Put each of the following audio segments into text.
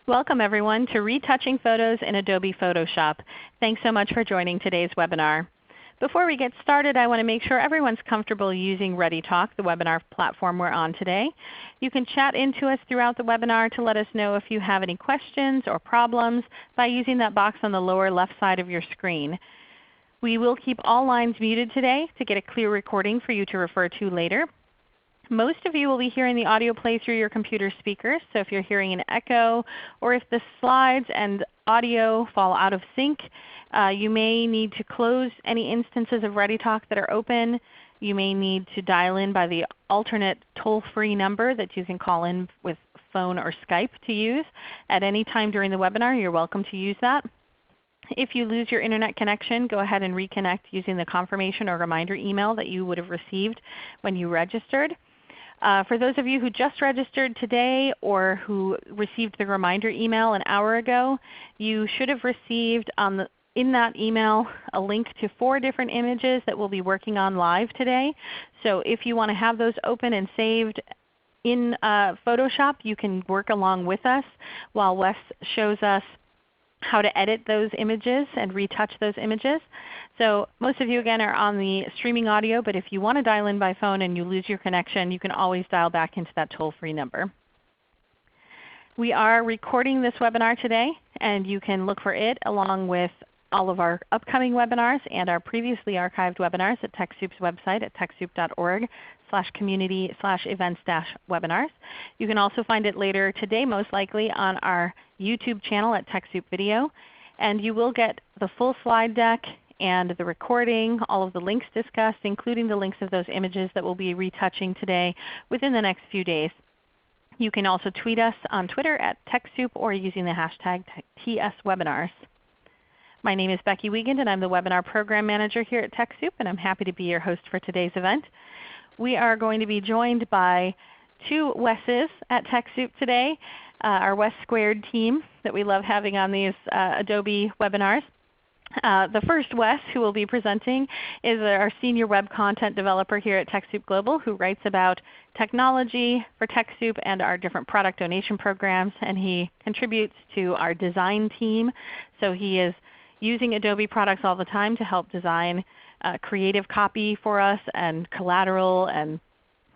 Welcome everyone to Retouching Photos in Adobe Photoshop. Thanks so much for joining today's webinar. Before we get started, I want to make sure everyone's comfortable using ReadyTalk, the webinar platform we're on today. You can chat into us throughout the webinar to let us know if you have any questions or problems by using that box on the lower left side of your screen. We will keep all lines muted today to get a clear recording for you to refer to later. Most of you will be hearing the audio play through your computer speakers, so if you're hearing an echo or if the slides and audio fall out of sync, you may need to close any instances of ReadyTalk that are open. You may need to dial in by the alternate toll-free number that you can call in with phone or Skype to use. At any time during the webinar, you're welcome to use that. If you lose your Internet connection, go ahead and reconnect using the confirmation or reminder email that you would have received when you registered. For those of you who just registered today or who received the reminder email an hour ago, you should have received in that email a link to 4 different images that we'll be working on live today. So if you want to have those open and saved in Photoshop, you can work along with us while Wes shows us how to edit those images and retouch those images. So most of you again are on the streaming audio, but if you want to dial in by phone and you lose your connection, you can always dial back into that toll-free number. We are recording this webinar today, and you can look for it along with all of our upcoming webinars and our previously archived webinars at TechSoup's website at techsoup.org/community/events-webinars. You can also find it later today most likely on our YouTube channel at TechSoup Video. And you will get the full slide deck and the recording, all of the links discussed, including the links of those images that we'll be retouching today within the next few days. You can also tweet us on Twitter at TechSoup or using the hashtag TSWebinars. My name is Becky Wiegand, and I'm the Webinar Program Manager here at TechSoup, and I'm happy to be your host for today's event. We are going to be joined by 2 Wes's at TechSoup today, our Wes Squared team that we love having on these Adobe webinars. The first Wes who will be presenting is our Senior Web Content Developer here at TechSoup Global, who writes about technology for TechSoup and our different product donation programs, and he contributes to our design team. So he is using Adobe products all the time to help design creative copy for us and collateral and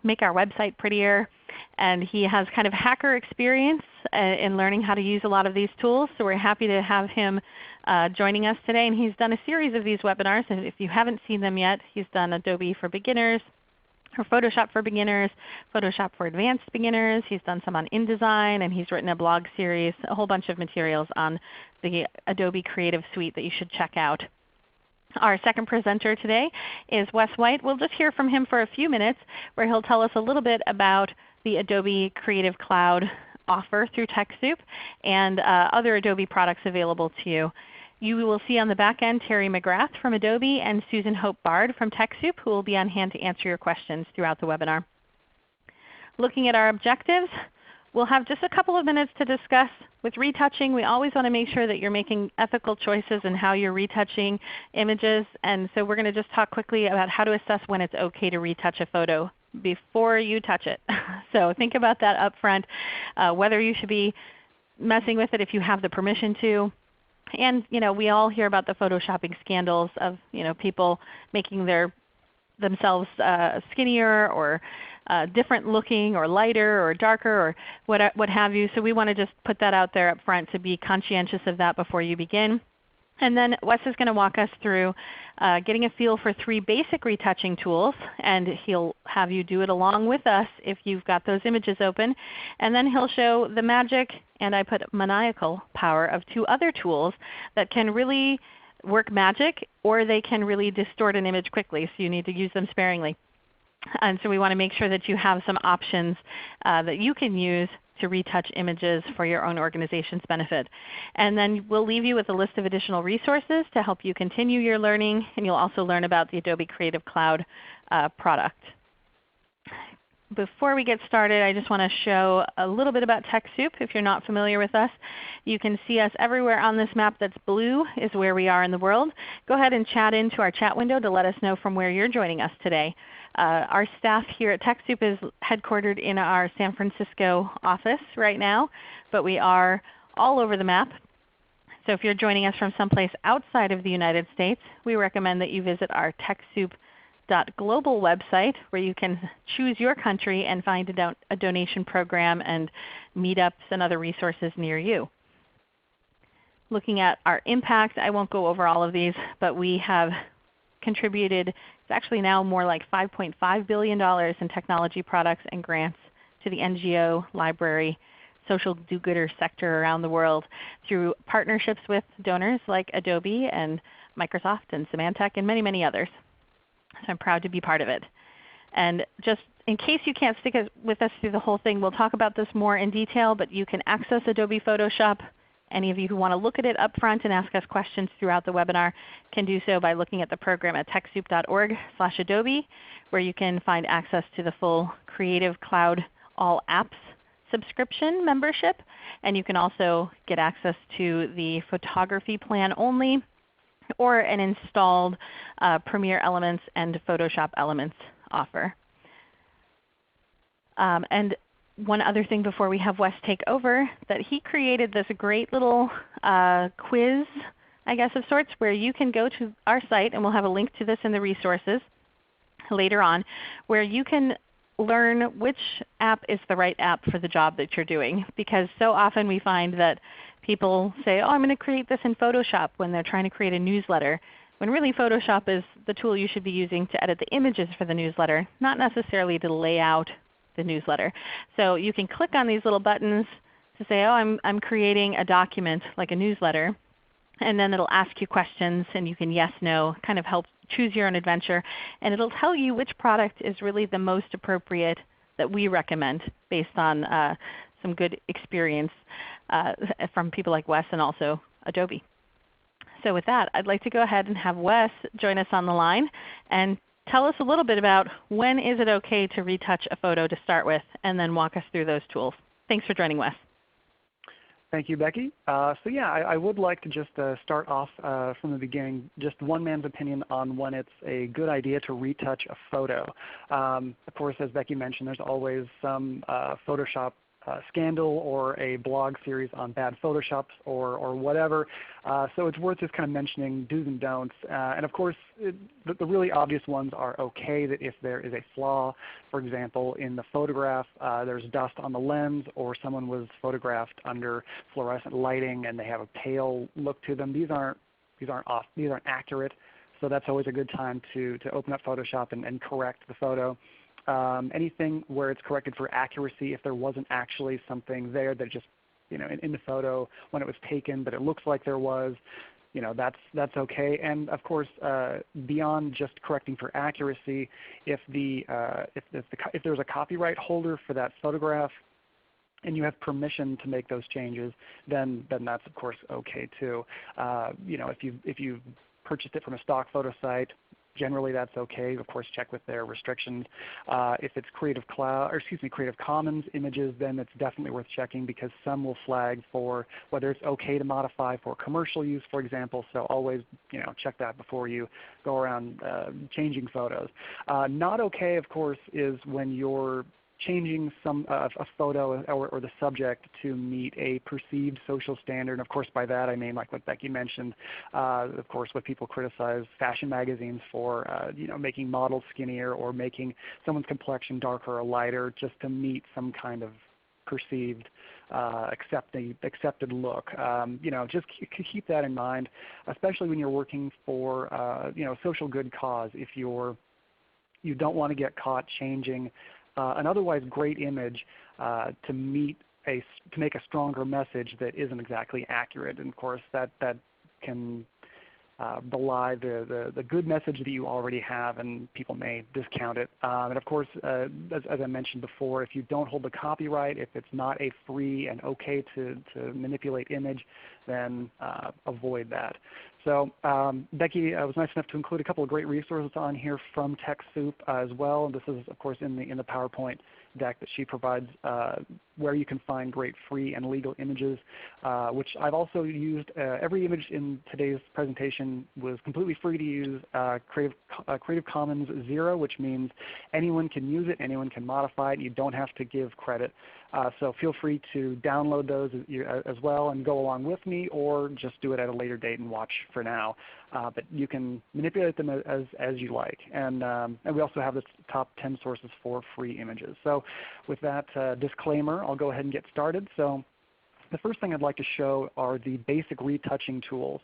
make our website prettier. And he has kind of hacker experience in learning how to use a lot of these tools. So we're happy to have him joining us today. And he's done a series of these webinars. And if you haven't seen them yet, he's done Adobe for Beginners, or Photoshop for Beginners, Photoshop for Advanced Beginners. He's done some on InDesign, and he's written a blog series, a whole bunch of materials on the Adobe Creative Suite that you should check out. Our second presenter today is Wes White. We'll just hear from him for a few minutes where he'll tell us a little bit about the Adobe Creative Cloud offer through TechSoup and other Adobe products available to you. You will see on the back end Terry McGrath from Adobe and Susan Hope Bard from TechSoup, who will be on hand to answer your questions throughout the webinar. Looking at our objectives, we'll have just a couple of minutes to discuss. With retouching, we always want to make sure that you're making ethical choices in how you're retouching images. And so we're going to just talk quickly about how to assess when it's okay to retouch a photo before you touch it. So think about that up front, whether you should be messing with it if you have the permission to. And we all hear about the photoshopping scandals of people making themselves skinnier or different looking or lighter or darker or what have you. So we want to just put that out there up front to be conscientious of that before you begin. And then Wes is going to walk us through getting a feel for 3 basic retouching tools, and he'll have you do it along with us if you've got those images open. And then he'll show the magic, and I put maniacal power, of 2 other tools that can really work magic, or they can really distort an image quickly, so you need to use them sparingly. And so we want to make sure that you have some options that you can use to retouch images for your own organization's benefit. And then we'll leave you with a list of additional resources to help you continue your learning, and you'll also learn about the Adobe Creative Cloud product. Before we get started, I just want to show a little bit about TechSoup. If you're not familiar with us, you can see us everywhere on this map that's blue is where we are in the world. Go ahead and chat into our chat window to let us know from where you're joining us today. Our staff here at TechSoup is headquartered in our San Francisco office right now, but we are all over the map. So if you're joining us from someplace outside of the United States, we recommend that you visit our TechSoup.global website, where you can choose your country and find a donation program and meetups and other resources near you. Looking at our impact, I won't go over all of these, but we have contributed, it's actually now more like $5.5 billion in technology products and grants to the NGO, library, social do-gooder sector around the world through partnerships with donors like Adobe and Microsoft and Symantec and many, many others. So I'm proud to be part of it. And just in case you can't stick with us through the whole thing, we'll talk about this more in detail, but you can access Adobe Photoshop. Any of you who want to look at it up front and ask us questions throughout the webinar can do so by looking at the program at TechSoup.org/Adobe, where you can find access to the full Creative Cloud All Apps subscription membership. And you can also get access to the photography plan only or an installed Premiere Elements and Photoshop Elements offer. And one other thing before we have Wes take over, that he created this great little quiz, I guess of sorts, where you can go to our site, and we'll have a link to this in the resources later on, where you can learn which app is the right app for the job that you're doing. Because so often we find that people say, oh, I'm going to create this in Photoshop when they're trying to create a newsletter, when really Photoshop is the tool you should be using to edit the images for the newsletter, not necessarily to lay out the newsletter. So you can click on these little buttons to say, oh, I'm creating a document like a newsletter, and then it'll ask you questions and you can yes, no, kind of help choose your own adventure. And it'll tell you which product is really the most appropriate that we recommend based on some good experience from people like Wes and also Adobe. So with that, I'd like to go ahead and have Wes join us on the line and tell us a little bit about when is it okay to retouch a photo to start with, and then walk us through those tools. Thanks for joining, Wes. Thank you, Becky. So yeah, I would like to just start off from the beginning, just one man's opinion on when it's a good idea to retouch a photo. Of course, as Becky mentioned, there's always some Photoshop scandal or a blog series on bad Photoshops or whatever. So it's worth just kind of mentioning do's and don'ts. And of course, the really obvious ones are okay, that if there is a flaw, for example, in the photograph, there's dust on the lens, or someone was photographed under fluorescent lighting and they have a pale look to them. These aren't accurate. So that's always a good time to open up Photoshop and correct the photo. Anything where it's corrected for accuracy, if there wasn't actually something there that just, in the photo when it was taken, but it looks like there was, that's okay. And of course, beyond just correcting for accuracy, if there's a copyright holder for that photograph and you have permission to make those changes, then that's of course okay too. If you purchased it from a stock photo site, generally that's okay. Of course, check with their restrictions. If it's Creative Commons images, then it's definitely worth checking, because some will flag for whether it's okay to modify for commercial use, for example. So always check that before you go around changing photos. Not okay, of course, is when you're changing a photo or the subject to meet a perceived social standard. And of course by that I mean, like what Becky mentioned, of course what people criticize fashion magazines for, making models skinnier or making someone's complexion darker or lighter just to meet some kind of perceived accepted look. Just keep that in mind, especially when you're working for social good cause. If you don't want to get caught changing an otherwise great image to make a stronger message that isn't exactly accurate. And of course that can belie the good message that you already have, and people may discount it. And of course, as I mentioned before, if you don't hold the copyright, if it's not a free and okay to manipulate image, then avoid that. So Becky was nice enough to include a couple of great resources on here from TechSoup as well. And this is of course in the PowerPoint deck that she provides, where you can find great free and legal images, which I've also used. Every image in today's presentation was completely free to use, Creative Commons 0, which means anyone can use it, anyone can modify it. You don't have to give credit. So feel free to download those as well and go along with me, or just do it at a later date and watch for now. But you can manipulate them as you like. And we also have the top 10 sources for free images. So with that disclaimer, I'll go ahead and get started. So the first thing I'd like to show are the basic retouching tools.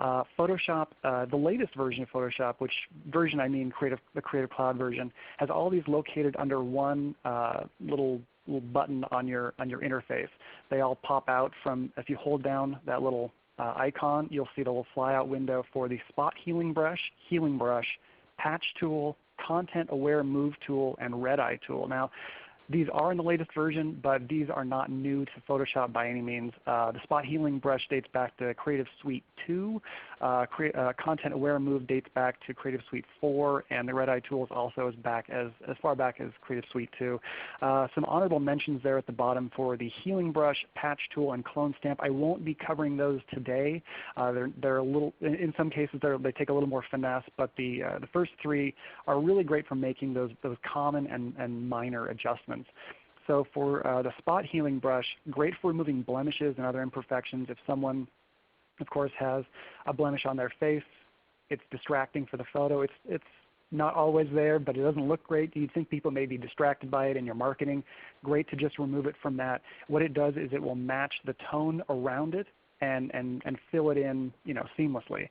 Photoshop, the latest version of Photoshop, which version I mean the Creative Cloud version, has all these located under one little button on your interface. They all pop out from, if you hold down that little icon, you'll see the little flyout window for the Spot Healing Brush, Patch Tool, Content Aware Move Tool, and Red Eye Tool. Now, these are in the latest version, but these are not new to Photoshop by any means. The Spot Healing Brush dates back to Creative Suite 2. Content Aware Move dates back to Creative Suite 4, and the Red Eye Tool is also as far back as Creative Suite 2. Some honorable mentions there at the bottom for the Healing Brush, Patch Tool, and Clone Stamp. I won't be covering those today. They're a little, in some cases, they take a little more finesse, but the first three are really great for making those common and minor adjustments. So for the Spot Healing Brush, great for removing blemishes and other imperfections. If someone, of course, has a blemish on their face, it's distracting for the photo. It's not always there, but it doesn't look great. You'd think people may be distracted by it in your marketing. Great to just remove it from that. What it does is it will match the tone around it and fill it in, seamlessly.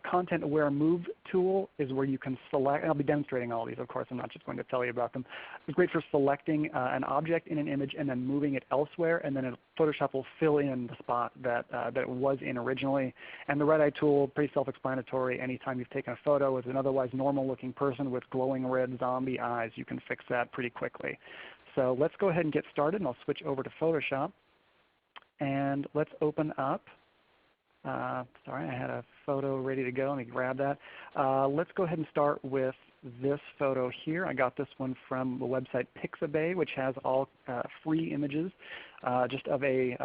Content Aware Move Tool is where you can select, and I'll be demonstrating all these, of course. I'm not just going to tell you about them. It's great for selecting an object in an image and then moving it elsewhere, and then Photoshop will fill in the spot that it was in originally. And the Red Eye Tool, pretty self-explanatory. Anytime you've taken a photo with an otherwise normal-looking person with glowing red zombie eyes, you can fix that pretty quickly. So let's go ahead and get started, and I'll switch over to Photoshop. And let's open up, sorry, I had a photo ready to go. Let me grab that. Let's go ahead and start with this photo here. I got this one from the website Pixabay, which has all free images just of a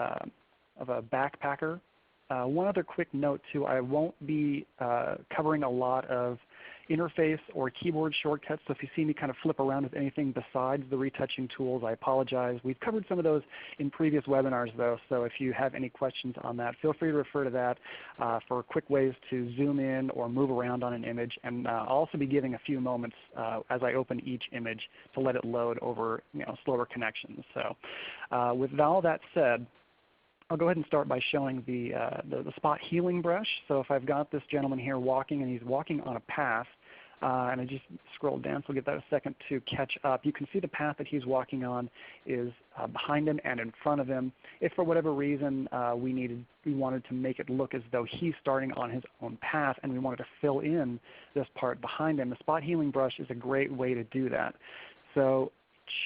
backpacker. One other quick note too, I won't be covering a lot of interface or keyboard shortcuts, so if you see me kind of flip around with anything besides the retouching tools, I apologize. We've covered some of those in previous webinars though, so if you have any questions on that, feel free to refer to that for quick ways to zoom in or move around on an image. And I'll also be giving a few moments as I open each image to let it load over slower connections. So with all that said, I'll go ahead and start by showing the Spot Healing Brush. So if I've got this gentleman here walking, and he's walking on a path, and I just scrolled down, so I'll give that a second to catch up. You can see the path that he's walking on is behind him and in front of him. If for whatever reason we wanted to make it look as though he's starting on his own path, and we wanted to fill in this part behind him, the Spot Healing Brush is a great way to do that. So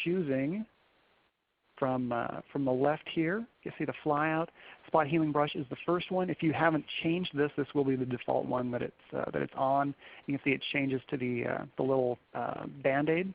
choosing from the left here, you see the flyout. Spot Healing Brush is the first one. If you haven't changed this, this will be the default one that it's on. You can see it changes to the little Band-Aid.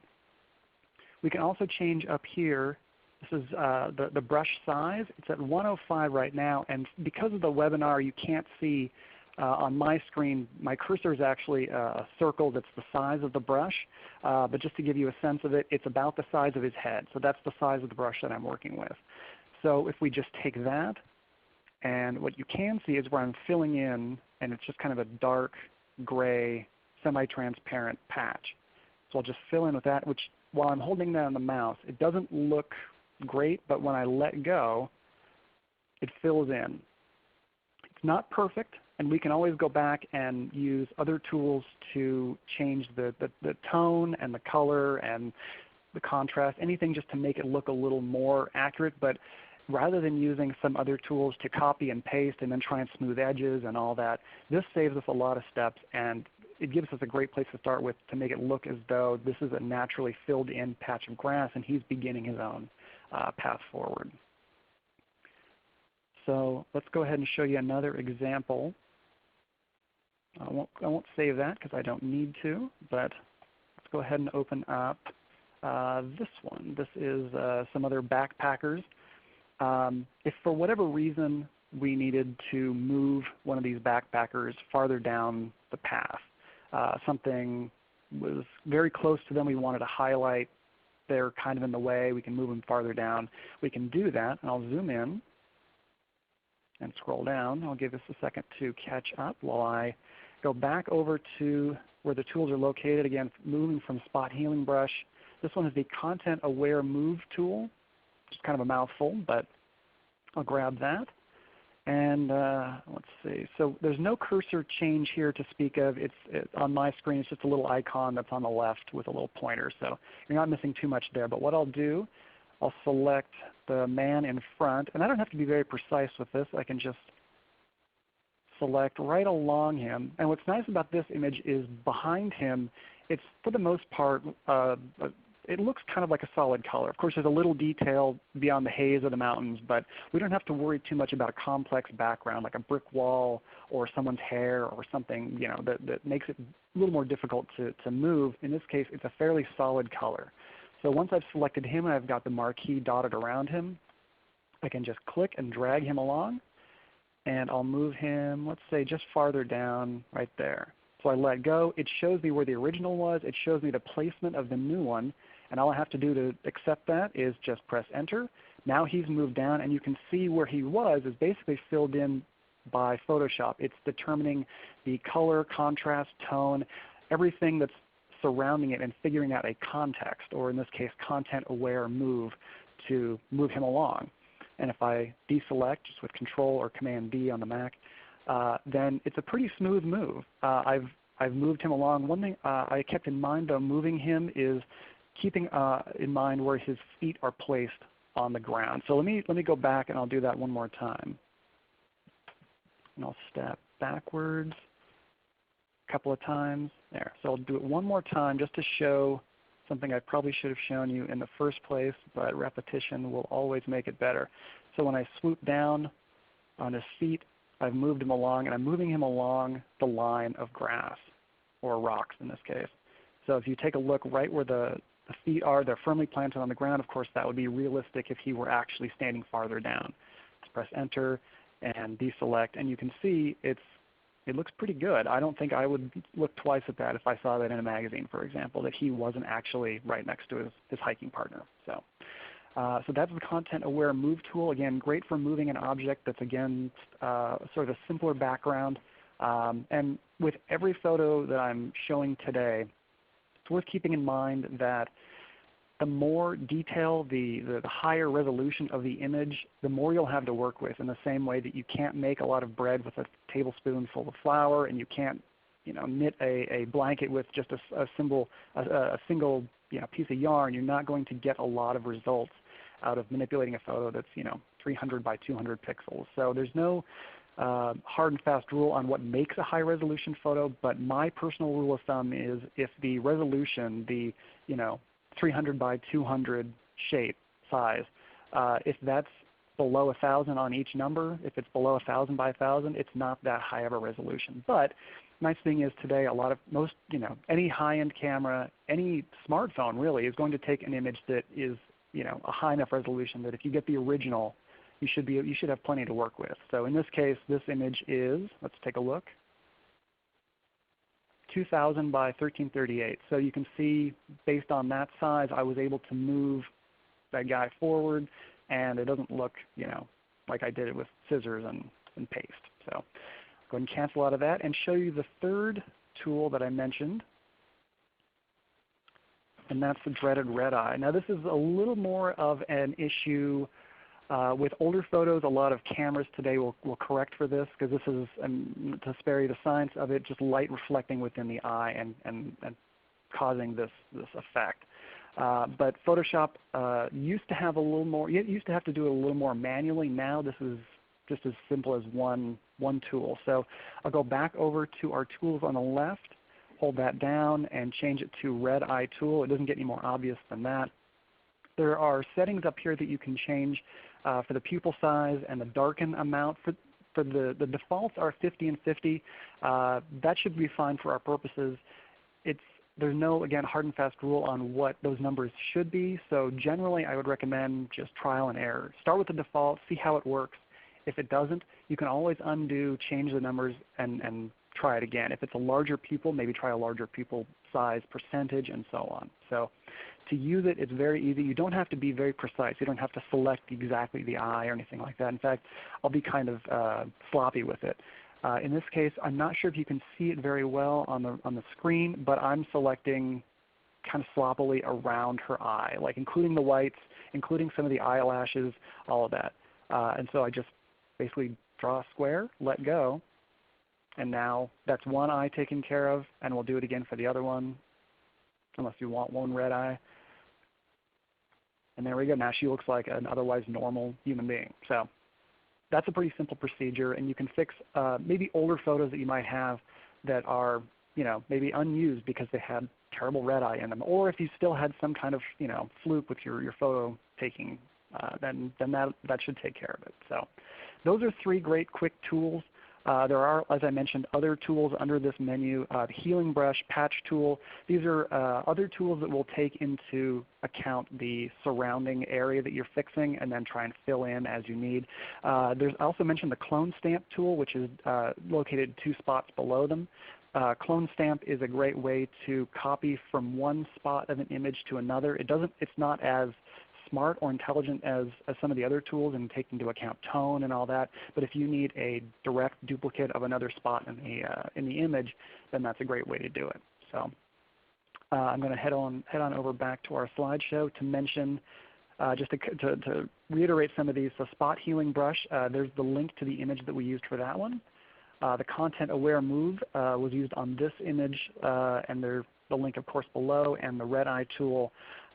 We can also change up here. This is the brush size. It's at 105 right now, and because of the webinar, you can't see on my screen, my cursor is actually a circle that's the size of the brush, but just to give you a sense of it, it's about the size of his head. So that's the size of the brush that I'm working with. So if we just take that, and what you can see is where I'm filling in, and it's just kind of a dark gray, semi-transparent patch. So I'll just fill in with that, which while I'm holding that on the mouse, it doesn't look great, but when I let go, it fills in. It's not perfect, and we can always go back and use other tools to change the tone and the color and the contrast, anything just to make it look a little more accurate. But rather than using some other tools to copy and paste and then try and smooth edges and all that, this saves us a lot of steps, and it gives us a great place to start with to make it look as though this is a naturally filled in patch of grass and he's beginning his own path forward. So let's go ahead and show you another example. I won't save that because I don't need to, but let's go ahead and open up this one. This is some other backpackers. If for whatever reason we needed to move one of these backpackers farther down the path, something was very close to them we wanted to highlight they're kind of in the way, we can move them farther down. We can do that, and I'll zoom in and scroll down. I'll give this a second to catch up while I go back over to where the tools are located. Again, moving from Spot Healing Brush. This one is the Content Aware Move tool. It's kind of a mouthful, but I'll grab that. And let's see. So there's no cursor change here to speak of. It's on my screen. It's just a little icon that's on the left with a little pointer. So you're not missing too much there. But what I'll do, I'll select the man in front. And I don't have to be very precise with this. I can just select right along him. And what's nice about this image is behind him, it's for the most part, it looks kind of like a solid color. Of course, there's a little detail beyond the haze of the mountains, but we don't have to worry too much about a complex background like a brick wall or someone's hair or something that makes it a little more difficult to move. In this case, it's a fairly solid color. So once I've selected him and I've got the marquee dotted around him, I can just click and drag him along. And I'll move him, let's say, just farther down right there. So I let go. It shows me where the original was. It shows me the placement of the new one. And all I have to do to accept that is just press Enter. Now he's moved down, and you can see where he was is basically filled in by Photoshop. It's determining the color, contrast, tone, everything that's surrounding it and figuring out a context, or in this case, content-aware move to move him along. And if I deselect just with Control or Command D on the Mac, then it's a pretty smooth move. I've moved him along. One thing I kept in mind though moving him is keeping in mind where his feet are placed on the ground. So let me go back and I'll do that one more time. And I'll step backwards a couple of times. There. So I'll do it one more time just to show something I probably should have shown you in the first place, but repetition will always make it better. So when I swoop down on his feet, I've moved him along, and I'm moving him along the line of grass, or rocks in this case. So if you take a look right where the feet are, they're firmly planted on the ground. Of course, that would be realistic if he were actually standing farther down. Let's press Enter and deselect, and you can see it looks pretty good. I don't think I would look twice at that if I saw that in a magazine, for example, that he wasn't actually right next to his hiking partner. So that's the Content Aware Move tool. Again, great for moving an object that's, again, sort of a simpler background. And with every photo that I'm showing today, it's worth keeping in mind that the more detail, the higher resolution of the image, the more you'll have to work with, in the same way that you can't make a lot of bread with a tablespoon full of flour, and you can't knit a blanket with just a single piece of yarn. You're not going to get a lot of results out of manipulating a photo that's 300 by 200 pixels. So there's no hard and fast rule on what makes a high resolution photo, but my personal rule of thumb is if the resolution, the 300 by 200 shape size, if that's below 1,000 on each number, if it's below 1,000 by 1,000, it's not that high of a resolution. But nice thing is today, any high-end camera, any smartphone really is going to take an image that is a high enough resolution that if you get the original, you should have plenty to work with. So in this case, this image is, let's take a look, 2,000 by 1338. So you can see based on that size, I was able to move that guy forward, and it doesn't look like I did it with scissors and paste. So go ahead and cancel out of that and show you the third tool that I mentioned, and that's the dreaded red eye. Now this is a little more of an issue with older photos. A lot of cameras today will correct for this, because this is, to spare you the science of it, just light reflecting within the eye and causing this effect. But Photoshop used to have a little more, you used to have to do it a little more manually. Now this is just as simple as one tool. So I'll go back over to our tools on the left, hold that down, and change it to red eye tool. It doesn't get any more obvious than that. There are settings up here that you can change for the pupil size and the darken amount. For the defaults are 50 and 50. That should be fine for our purposes. There's no, again, hard and fast rule on what those numbers should be. So generally I would recommend just trial and error. Start with the default, see how it works. If it doesn't, you can always undo, change the numbers, and try it again. If it's a larger pupil, maybe try a larger pupil size percentage, and so on. So To use it, it's very easy. You don't have to be very precise. You don't have to select exactly the eye or anything like that. In fact, I'll be kind of sloppy with it. In this case, I'm not sure if you can see it very well on the screen, but I'm selecting kind of sloppily around her eye, like including the whites, including some of the eyelashes, all of that. And so I just basically draw a square, let go, and now that's one eye taken care of, and we'll do it again for the other one, unless you want one red eye. And there we go. Now she looks like an otherwise normal human being. So that's a pretty simple procedure, and you can fix maybe older photos that you might have that are maybe unused because they had terrible red eye in them, or if you still had some kind of fluke with your photo taking, then that should take care of it. So those are 3 great quick tools. There are, as I mentioned, other tools under this menu. The healing brush, patch tool. These are other tools that will take into account the surrounding area that you're fixing and then try and fill in as you need. There's also mentioned the clone stamp tool, which is located 2 spots below them. Clone stamp is a great way to copy from one spot of an image to another. It's not as smart or intelligent as some of the other tools and take into account tone and all that. But if you need a direct duplicate of another spot in the image, then that's a great way to do it. So I'm going to head on over back to our slideshow to mention, just to reiterate some of these. So spot healing brush, there's the link to the image that we used for that one. The content aware move was used on this image, and there's the link of course below, and the red eye tool.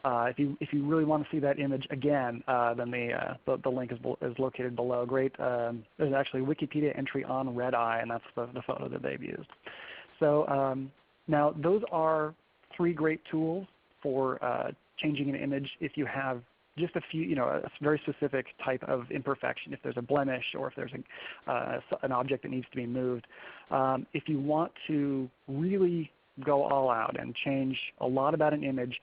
If you really want to see that image again, then the link is located below. Great. There's actually a Wikipedia entry on red eye, and that's the photo that they've used. So now those are 3 great tools for changing an image if you have just a few, a very specific type of imperfection, if there's a blemish or if there's an object that needs to be moved. If you want to really go all out and change a lot about an image,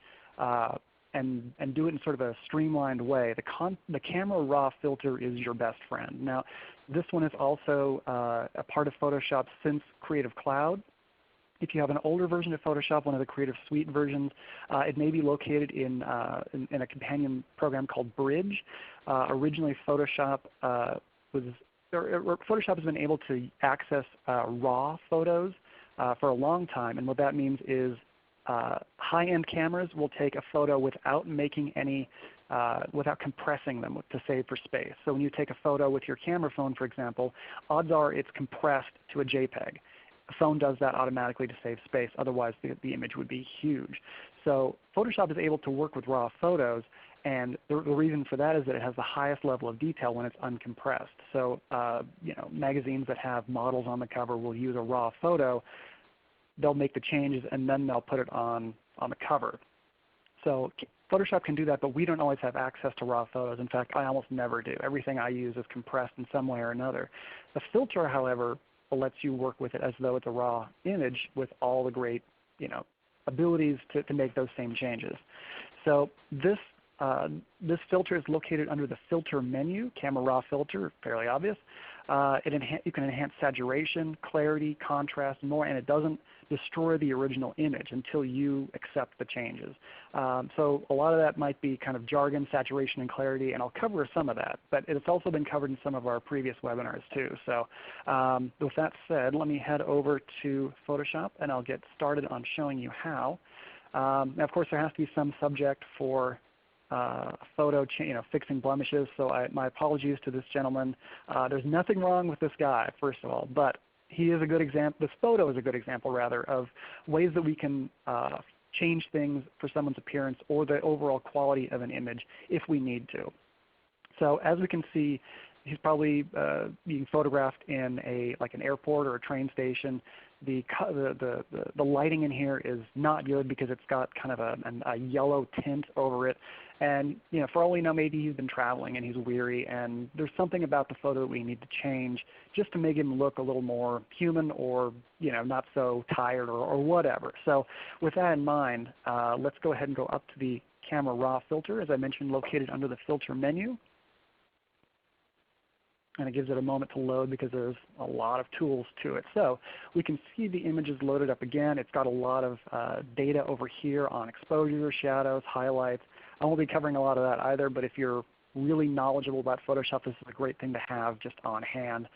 and do it in sort of a streamlined way, the camera raw filter is your best friend. Now, this one is also a part of Photoshop since Creative Cloud. If you have an older version of Photoshop, one of the Creative Suite versions, it may be located in a companion program called Bridge. Originally, Photoshop Photoshop has been able to access raw photos for a long time, and what that means is high-end cameras will take a photo without making any, without compressing them to save for space. So when you take a photo with your camera phone, for example, odds are it's compressed to a JPEG. The phone does that automatically to save space. Otherwise, the image would be huge. So Photoshop is able to work with raw photos, and the reason for that is that it has the highest level of detail when it's uncompressed. So magazines that have models on the cover will use a raw photo. They'll make the changes, and then they'll put it on the cover. So Photoshop can do that, but we don't always have access to raw photos. In fact, I almost never do. Everything I use is compressed in some way or another. The filter, however, lets you work with it as though it's a raw image with all the great abilities to make those same changes. So this filter is located under the Filter menu, Camera Raw Filter, fairly obvious. You can enhance saturation, clarity, contrast, and more, and it doesn't destroy the original image until you accept the changes. So a lot of that might be kind of jargon, saturation, and clarity, and I'll cover some of that. But it's also been covered in some of our previous webinars too. So with that said, let me head over to Photoshop, and I'll get started on showing you how. Now, of course, there has to be some subject for photo, fixing blemishes. So my apologies to this gentleman. There's nothing wrong with this guy, first of all, but he is a good example. This photo is a good example, rather, of ways that we can change things for someone's appearance or the overall quality of an image if we need to. So as we can see, he's probably being photographed in like an airport or a train station. The lighting in here is not good because it's got kind of a yellow tint over it. And for all we know, maybe he's been traveling and he's weary, and there's something about the photo that we need to change just to make him look a little more human, or not so tired or whatever. So with that in mind, let's go ahead and go up to the Camera Raw filter, as I mentioned, located under the Filter menu. and it gives it a moment to load because there's a lot of tools to it. So we can see the images loaded up again. It's got a lot of data over here on exposure, shadows, highlights. I won't be covering a lot of that either, but if you're really knowledgeable about Photoshop, this is a great thing to have just on hand.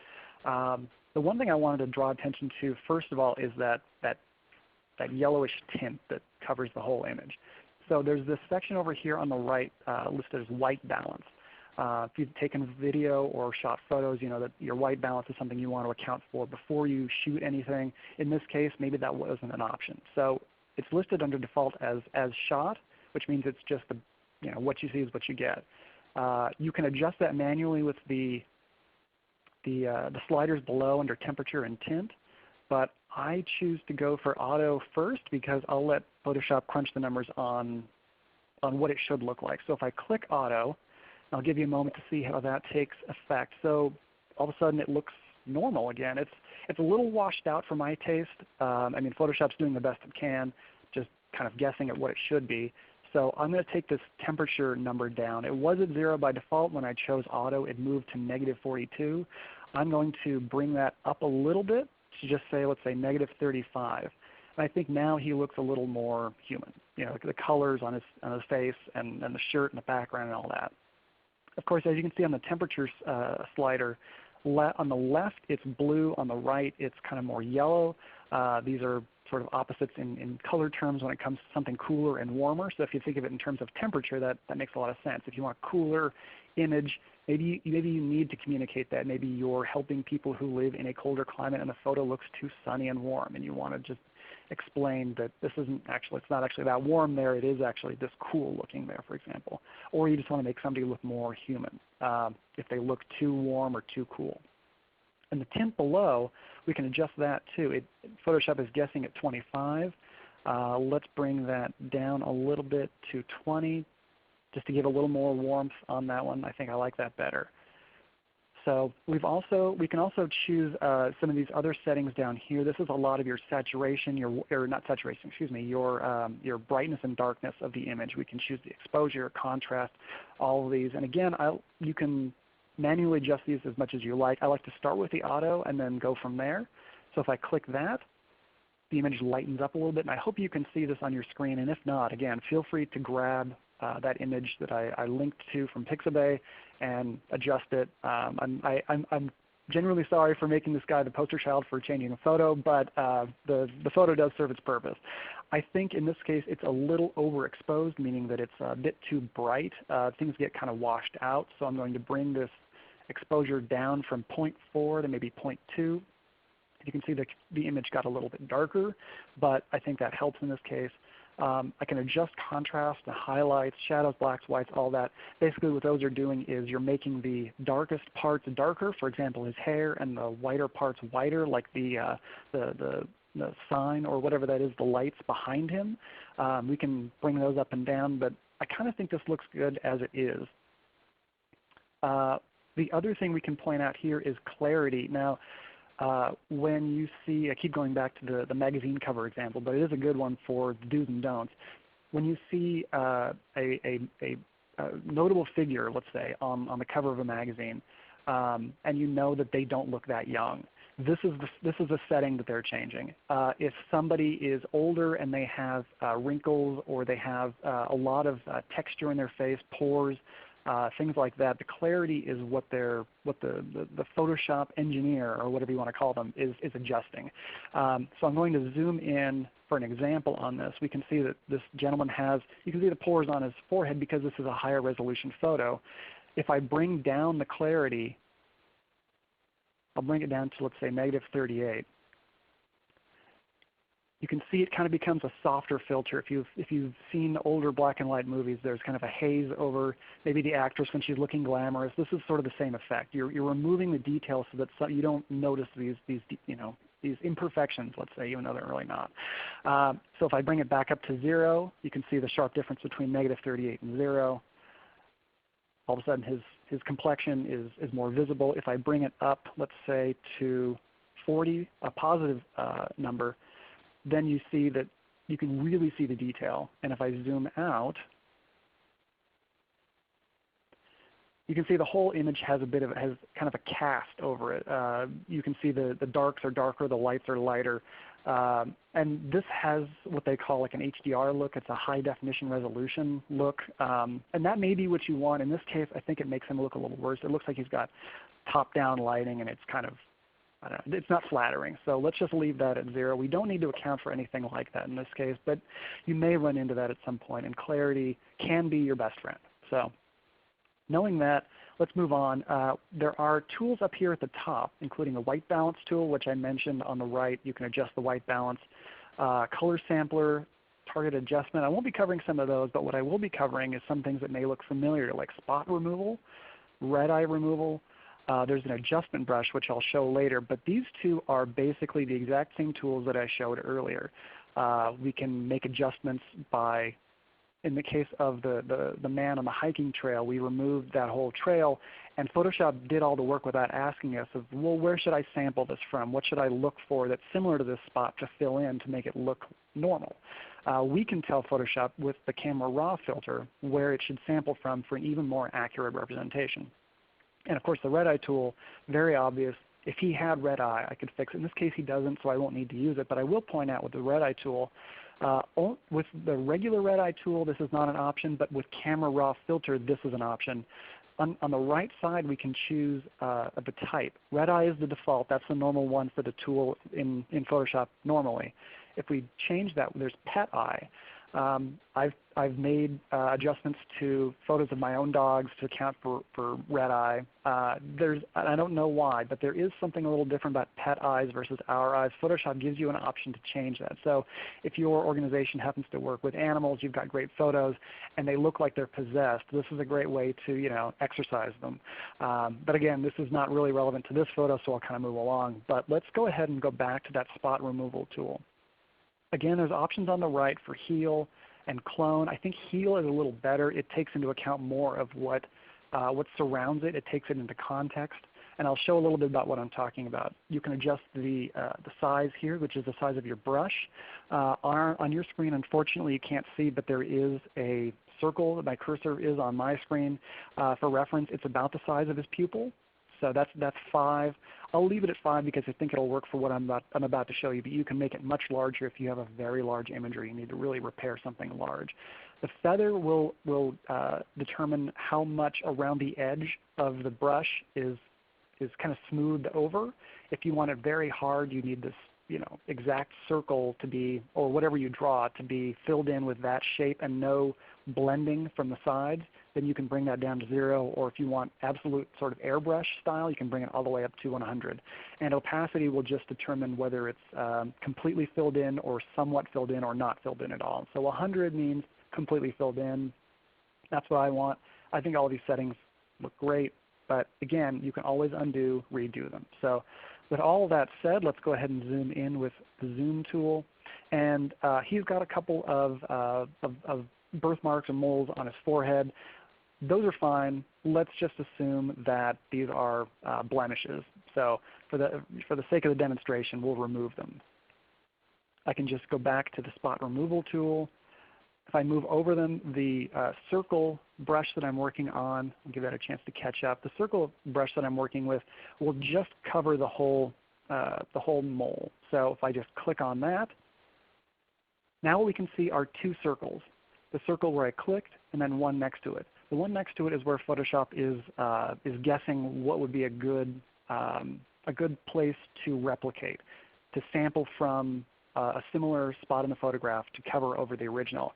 The one thing I wanted to draw attention to first of all is that yellowish tint that covers the whole image. So there's this section over here on the right listed as white balance. If you've taken video or shot photos, you know that your white balance is something you want to account for before you shoot anything. In this case, maybe that wasn't an option. So it's listed under default as shot, which means it's just what you see is what you get. You can adjust that manually with the sliders below under temperature and tint, but I choose to go for auto first because I'll let Photoshop crunch the numbers on what it should look like. So if I click auto, I'll give you a moment to see how that takes effect. So all of a sudden it looks normal again. It's a little washed out for my taste. I mean, Photoshop's doing the best it can, just kind of guessing at what it should be. So I'm going to take this temperature number down. It was at 0 by default. When I chose auto, it moved to -42. I'm going to bring that up a little bit to just say, let's say -35. And I think now he looks a little more human. You know, the colors on his face and the shirt and the background and all that. Of course, as you can see on the temperature slider, on the left it's blue, on the right it's kind of more yellow. These are sort of opposites in color terms when it comes to something cooler and warmer. So if you think of it in terms of temperature, that makes a lot of sense. If you want a cooler image, maybe you need to communicate that. Maybe you're helping people who live in a colder climate and the photo looks too sunny and warm, and you want to just explain that this isn't actually, it's not actually that warm there, it is actually this cool looking there, for example. Or you just want to make somebody look more human if they look too warm or too cool. And the tint below, we can adjust that too. Photoshop is guessing at 25. Let's bring that down a little bit to 20 just to give a little more warmth on that one. I think I like that better. So we can also choose some of these other settings down here. This is a lot of your saturation, your brightness and darkness of the image. We can choose the exposure, contrast, all of these. And again, you can manually adjust these as much as you like. I like to start with the auto and then go from there. So if I click that, the image lightens up a little bit, and I hope you can see this on your screen. And if not, again, feel free to grab that image that I linked to from Pixabay and adjust it. I'm genuinely sorry for making this guy the poster child for changing a photo, but the photo does serve its purpose. I think in this case it's a little overexposed, meaning that it's a bit too bright. Things get kind of washed out, so I'm going to bring this exposure down from 0.4 to maybe 0.2. You can see the image got a little bit darker, but I think that helps in this case. I can adjust contrast, the highlights, shadows, blacks, whites, all that. Basically what those are doing is you're making the darkest parts darker, for example his hair, and the whiter parts whiter, like the sign or whatever that is, the lights behind him. We can bring those up and down, but I kind of think this looks good as it is. The other thing we can point out here is clarity. Now, when you see, I keep going back to the magazine cover example, but it is a good one for the do's and don'ts. When you see a notable figure, let's say, on the cover of a magazine, and you know that they don't look that young, this is a setting that they're changing. If somebody is older and they have wrinkles, or they have a lot of texture in their face, pores, things like that, the clarity is what the Photoshop engineer, or whatever you want to call them, is adjusting. So I'm going to zoom in for an example on this. We can see that this gentleman has, you can see the pores on his forehead because this is a higher resolution photo. If I bring down the clarity, I'll bring it down to, let's say, -38. You can see it kind of becomes a softer filter. If you've seen older black and white movies, there's kind of a haze over maybe the actress when she's looking glamorous. This is sort of the same effect. You're removing the details so that you don't notice these imperfections, let's say, even though they're really not. So if I bring it back up to 0, you can see the sharp difference between -38 and 0. All of a sudden his complexion is more visible. If I bring it up, let's say, to 40, a positive number, then you see that you can really see the detail. And if I zoom out, you can see the whole image has has kind of a cast over it. You can see the darks are darker, the lights are lighter. And this has what they call like an HDR look. It's a high definition resolution look. And that may be what you want. In this case, I think it makes him look a little worse. It looks like he's got top-down lighting, and it's kind of, I don't know, it's not flattering. So let's just leave that at 0. We don't need to account for anything like that in this case, but you may run into that at some point, and clarity can be your best friend. So knowing that, let's move on. There are tools up here at the top, including a white balance tool, which I mentioned on the right. You can adjust the white balance. Color sampler, target adjustment. I won't be covering some of those, but what I will be covering is some things that may look familiar, like spot removal, red eye removal. There's an adjustment brush, which I'll show later, but these two are basically the exact same tools that I showed earlier. We can make adjustments by, in the case of the man on the hiking trail, we removed that whole trail, and Photoshop did all the work without asking us of, well, where should I sample this from? What should I look for that's similar to this spot to fill in to make it look normal? We can tell Photoshop with the camera raw filter where it should sample from for an even more accurate representation. And of course the red eye tool, very obvious. If he had red eye, I could fix it. In this case he doesn't, so I won't need to use it, but I will point out with the red eye tool, with the regular red eye tool this is not an option, but with camera raw filter this is an option. On the right side we can choose the type. Red eye is the default. That's the normal one for the tool in Photoshop normally. If we change that, there's pet eye. I've made adjustments to photos of my own dogs to account for red eye. I don't know why, but there is something a little different about pet eyes versus our eyes. Photoshop gives you an option to change that. So if your organization happens to work with animals, you've got great photos, and they look like they're possessed, this is a great way to exercise them. But again, this is not really relevant to this photo, so I'll kind of move along. But let's go ahead and go back to that spot removal tool. Again, there's options on the right for heal and clone. I think heal is a little better. It takes into account more of what surrounds it. It takes it into context. And I'll show a little bit about what I'm talking about. You can adjust the size here, which is the size of your brush. On your screen, unfortunately, you can't see, but there is a circle. My cursor is on my screen. For reference, it's about the size of his pupil. So that's 5. I'll leave it at 5 because I think it'll work for what I'm about to show you, but you can make it much larger if you have a very large imagery. You need to really repair something large. The feather will determine how much around the edge of the brush is kind of smoothed over. If you want it very hard, you need this exact circle to be, or whatever you draw, to be filled in with that shape and no blending from the sides. Then you can bring that down to 0, or if you want absolute sort of airbrush style, you can bring it all the way up to 100. And opacity will just determine whether it's completely filled in or somewhat filled in or not filled in at all. So 100 means completely filled in. That's what I want. I think all of these settings look great, but again, you can always undo, redo them. So with all of that said, let's go ahead and zoom in with the zoom tool. And he's got a couple of birthmarks or moles on his forehead. Those are fine. Let's just assume that these are blemishes. So for the sake of the demonstration, we'll remove them. I can just go back to the spot removal tool. If I move over them, the circle brush that I'm working on, I'll give that a chance to catch up. The circle brush that I'm working with will just cover the whole mole. So if I just click on that, now what we can see are 2 circles. The circle where I clicked and then one next to it. The one next to it is where Photoshop is guessing what would be a good place to replicate, to sample from a similar spot in the photograph to cover over the original.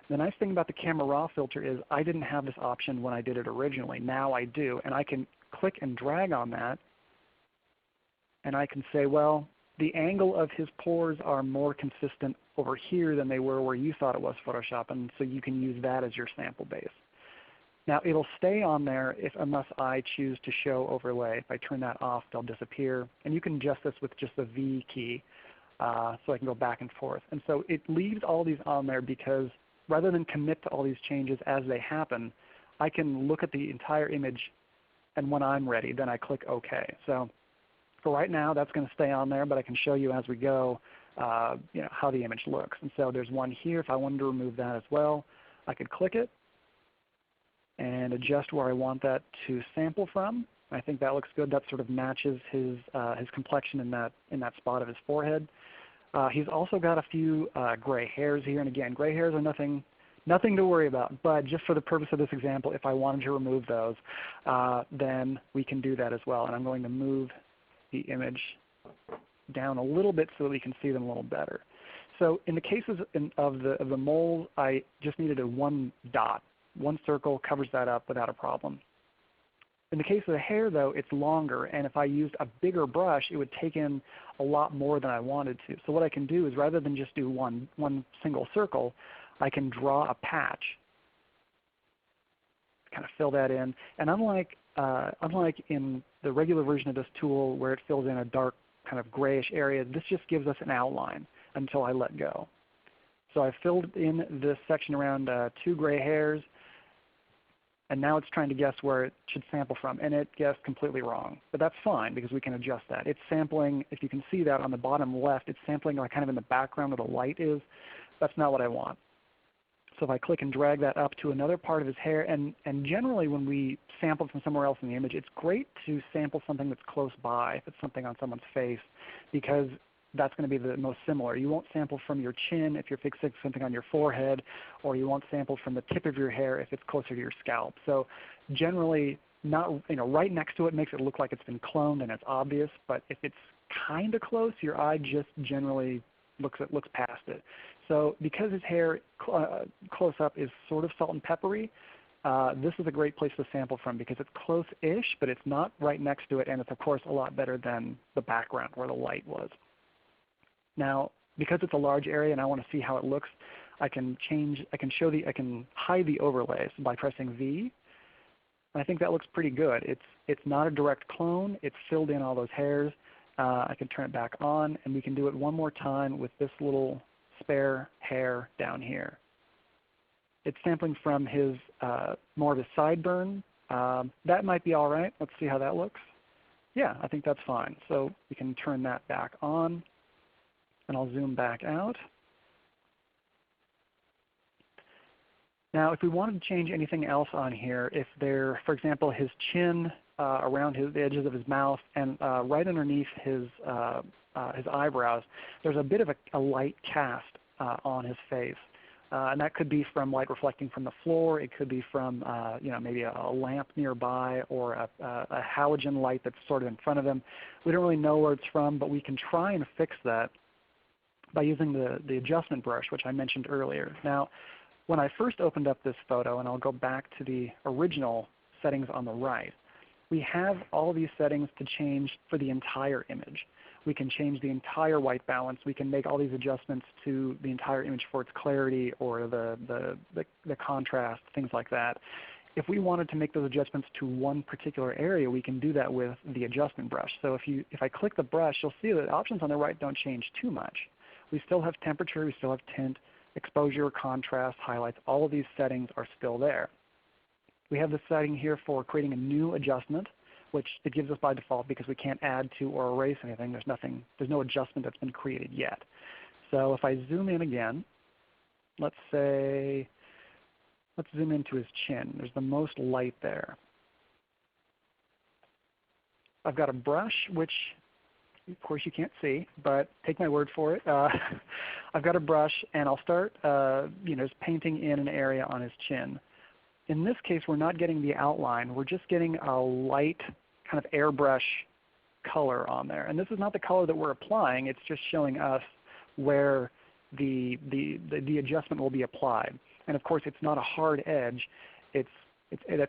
The nice thing about the camera raw filter is I didn't have this option when I did it originally. Now I do, and I can click and drag on that, and I can say, well, the angle of his pores are more consistent over here than they were where you thought it was Photoshop, and so you can use that as your sample base. Now it'll stay on there unless I choose to show overlay. If I turn that off, they'll disappear. And you can adjust this with just the V key, so I can go back and forth. And so it leaves all these on there because rather than commit to all these changes as they happen, I can look at the entire image, and when I'm ready, then I click OK. So for right now, that's going to stay on there, but I can show you as we go how the image looks. And so there's one here. If I wanted to remove that as well, I could click it. and adjust where I want that to sample from. I think that looks good. That sort of matches his complexion in that spot of his forehead. He's also got a few gray hairs here, and again, gray hairs are nothing to worry about. But just for the purpose of this example, if I wanted to remove those, then we can do that as well. And I'm going to move the image down a little bit so that we can see them a little better. So in the cases of the moles, I just needed a one dot. One circle covers that up without a problem. In the case of the hair, though, it's longer, and if I used a bigger brush, it would take in a lot more than I wanted to. So what I can do is, rather than just do one single circle, I can draw a patch, kind of fill that in. And unlike in the regular version of this tool where it fills in a dark kind of grayish area, this just gives us an outline until I let go. So I filled in this section around 2 gray hairs, and now it's trying to guess where it should sample from, and it guessed completely wrong. But that's fine because we can adjust that. It's sampling, if you can see that on the bottom left, it's sampling like kind of in the background where the light is. That's not what I want. So if I click and drag that up to another part of his hair, and generally when we sample from somewhere else in the image, it's great to sample something that's close by, if it's something on someone's face, because that's going to be the most similar. You won't sample from your chin if you're fixing something on your forehead, or you won't sample from the tip of your hair if it's closer to your scalp. So generally, not right next to it makes it look like it's been cloned and it's obvious, but if it's kind of close, your eye just generally looks past it. So because his hair close up is sort of salt and peppery, this is a great place to sample from because it's close-ish, but it's not right next to it, and it's of course a lot better than the background where the light was. Now, because it's a large area and I want to see how it looks, I can hide the overlays by pressing V. And I think that looks pretty good. It's not a direct clone. It's filled in all those hairs. I can turn it back on, and we can do it one more time with this little spare hair down here. It's sampling from his more of his sideburn. That might be all right. Let's see how that looks. Yeah, I think that's fine. So we can turn that back on. And I'll zoom back out. Now if we wanted to change anything else on here, if there, for example, his chin around the edges of his mouth and right underneath his eyebrows, there's a bit of a light cast on his face. And that could be from light reflecting from the floor. It could be from maybe a lamp nearby or a halogen light that's sort of in front of him. We don't really know where it's from, but we can try and fix that by using the adjustment brush, which I mentioned earlier. Now, when I first opened up this photo, and I'll go back to the original settings on the right, we have all these settings to change for the entire image. We can change the entire white balance. We can make all these adjustments to the entire image for its clarity or the contrast, things like that. If we wanted to make those adjustments to one particular area, we can do that with the adjustment brush. So if I click the brush, you'll see that the options on the right don't change too much. We still have temperature, we still have tint, exposure, contrast, highlights. All of these settings are still there. We have the setting here for creating a new adjustment, which it gives us by default because we can't add to or erase anything. There's no adjustment that's been created yet. So if I zoom in again, let's zoom into his chin. There's the most light there. I've got a brush, which of course you can't see, but take my word for it. I've got a brush, and I'll start just painting in an area on his chin. In this case, we're not getting the outline. We're just getting a light kind of airbrush color on there. And this is not the color that we're applying. It's just showing us where the adjustment will be applied. And of course, it's not a hard edge. It's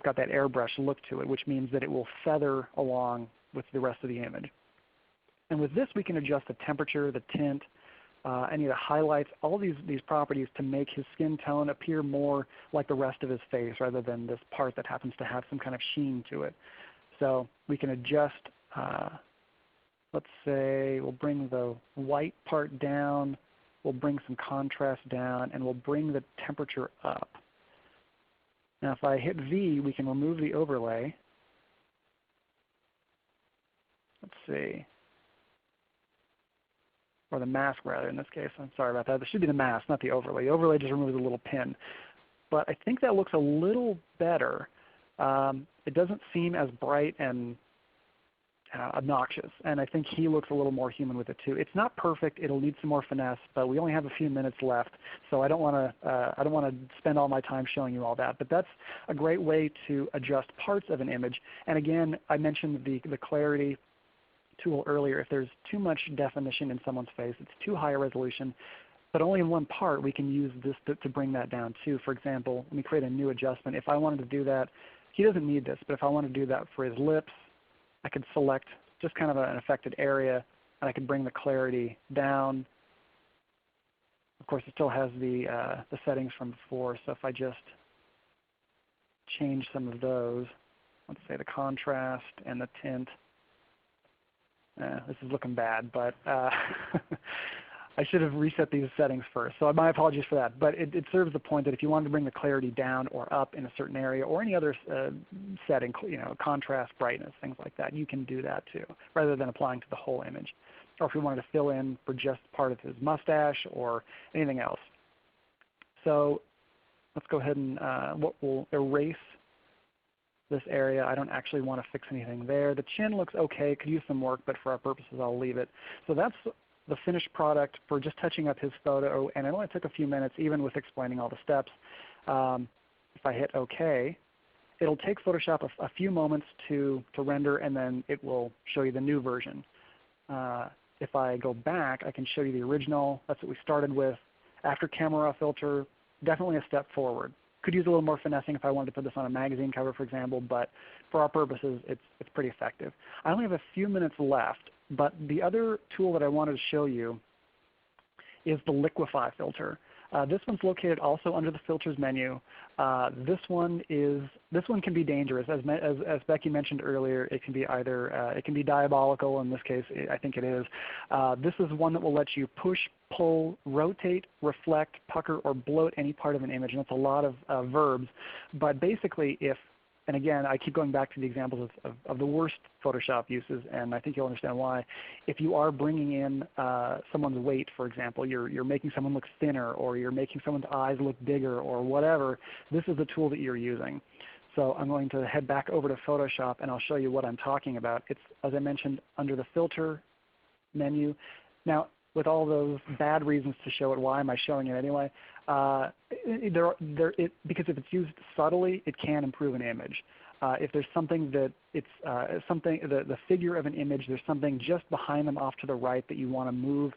got that airbrush look to it, which means that it will feather along with the rest of the image. And with this, we can adjust the temperature, the tint, any of the highlights, all these properties to make his skin tone appear more like the rest of his face rather than this part that happens to have some kind of sheen to it. So we can adjust, let's say we'll bring the white part down, we'll bring some contrast down, and we'll bring the temperature up. Now if I hit V, we can remove the overlay. Let's see. Or the mask rather in this case. I'm sorry about that. This should be the mask, not the overlay. The overlay just removes a little pin. But I think that looks a little better it doesn't seem as bright and obnoxious, and I think he looks a little more human with it too. It's not perfect; it'll need some more finesse, but we only have a few minutes left, so I don't want to spend all my time showing you all that. But that's a great way to adjust parts of an image. And again, I mentioned the clarity tool earlier. If there's too much definition in someone's face, it's too high a resolution, but only in one part, we can use this to bring that down too. For example, let me create a new adjustment. If I wanted to do that, he doesn't need this, but if I want to do that for his lips, I could select just kind of an affected area, and I could bring the clarity down. Of course, it still has the settings from before, so if I just change some of those, let's say the contrast and the tint. This is looking bad, but I should have reset these settings first. So my apologies for that. But it serves the point that if you wanted to bring the clarity down or up in a certain area or any other setting, contrast, brightness, things like that, you can do that too, rather than applying to the whole image. Or if we wanted to fill in for just part of his mustache or anything else. So let's go ahead and we'll erase this area. I don't actually want to fix anything there. The chin looks okay. Could use some work, but for our purposes, I'll leave it. So that's the finished product for just touching up his photo, and it only took a few minutes, even with explaining all the steps. If I hit OK, it'll take Photoshop a few moments to render, and then it will show you the new version. If I go back, I can show you the original. That's what we started with. After camera raw filter, definitely a step forward. Could use a little more finessing if I wanted to put this on a magazine cover, for example, but for our purposes, it's pretty effective. I only have a few minutes left, but the other tool that I wanted to show you is the Liquity Filter. This one's located also under the Filters menu. This one can be dangerous, as Becky mentioned earlier. It can be either it can be diabolical. In this case, I think it is. This is one that will let you push, pull, rotate, reflect, pucker, or bloat any part of an image, and it's a lot of verbs. But basically, and again, I keep going back to the examples of the worst Photoshop uses, and I think you'll understand why. If you are bringing in someone's weight, for example, you're making someone look thinner, or you're making someone's eyes look bigger, or whatever, this is the tool that you're using. So I'm going to head back over to Photoshop, and I'll show you what I'm talking about. It's, as I mentioned, under the Filter menu. Now, with all those bad reasons to show it, why am I showing it anyway? Because if it's used subtly, it can improve an image. If there's something that the figure of an image, there's something just behind them off to the right that you want to move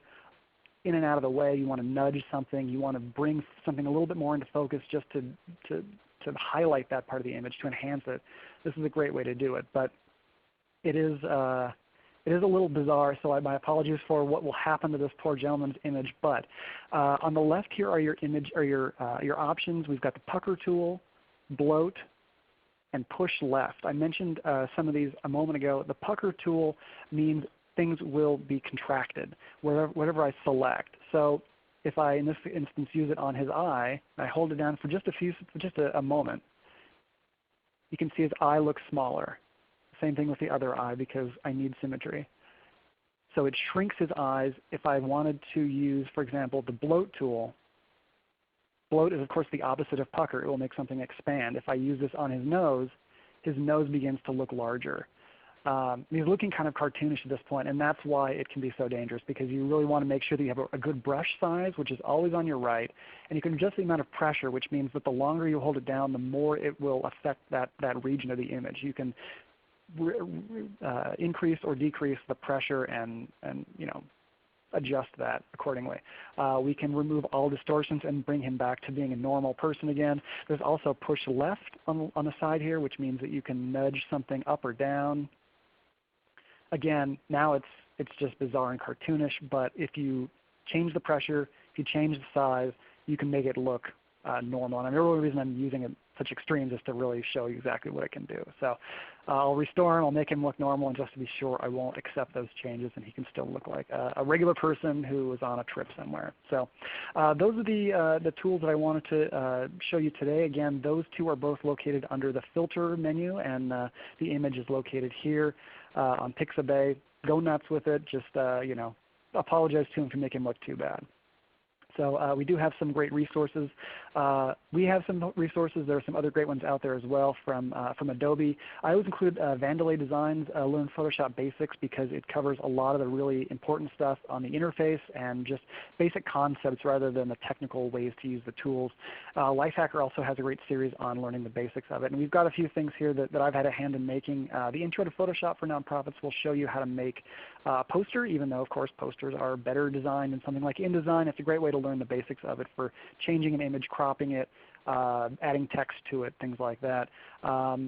in and out of the way, you want to nudge something, you want to bring something a little bit more into focus just to highlight that part of the image, to enhance it, this is a great way to do it. But it is a little bizarre, so my apologies for what will happen to this poor gentleman's image. But on the left here are your options. We've got the pucker tool, bloat, and push left. I mentioned some of these a moment ago. The pucker tool means things will be contracted whatever I select. So if I, in this instance, use it on his eye, and I hold it down for just a moment, you can see his eye looks smaller. Same thing with the other eye because I need symmetry. So it shrinks his eyes. If I wanted to use, for example, the bloat tool, bloat is of course the opposite of pucker. It will make something expand. If I use this on his nose begins to look larger. He's looking kind of cartoonish at this point, and that's why it can be so dangerous, because you really want to make sure that you have a good brush size, which is always on your right, and you can adjust the amount of pressure, which means that the longer you hold it down, the more it will affect that region of the image. You can increase or decrease the pressure and adjust that accordingly. We can remove all distortions and bring him back to being a normal person again. There's also push left on the side here, which means that you can nudge something up or down. Again, now it's just bizarre and cartoonish, but if you change the pressure, if you change the size, you can make it look normal. And the only reason I'm using it such extremes is to really show you exactly what it can do. So I'll restore him, I'll make him look normal, and just to be sure I won't accept those changes, and he can still look like a regular person who was on a trip somewhere. So those are the tools that I wanted to show you today. Again, those two are both located under the Filter menu, and the image is located here on Pixabay. Go nuts with it. Just apologize to him for making him look too bad. So we do have some great resources. We have some resources. There are some other great ones out there as well from Adobe. I always include Vandelay Designs Learn Photoshop Basics because it covers a lot of the really important stuff on the interface and just basic concepts rather than the technical ways to use the tools. Lifehacker also has a great series on learning the basics of it. And we've got a few things here that I've had a hand in making. The Intro to Photoshop for Nonprofits will show you how to make a poster, even though of course posters are better designed than something like InDesign. It's a great way to learn the basics of it for changing an image, cropping it, adding text to it, things like that.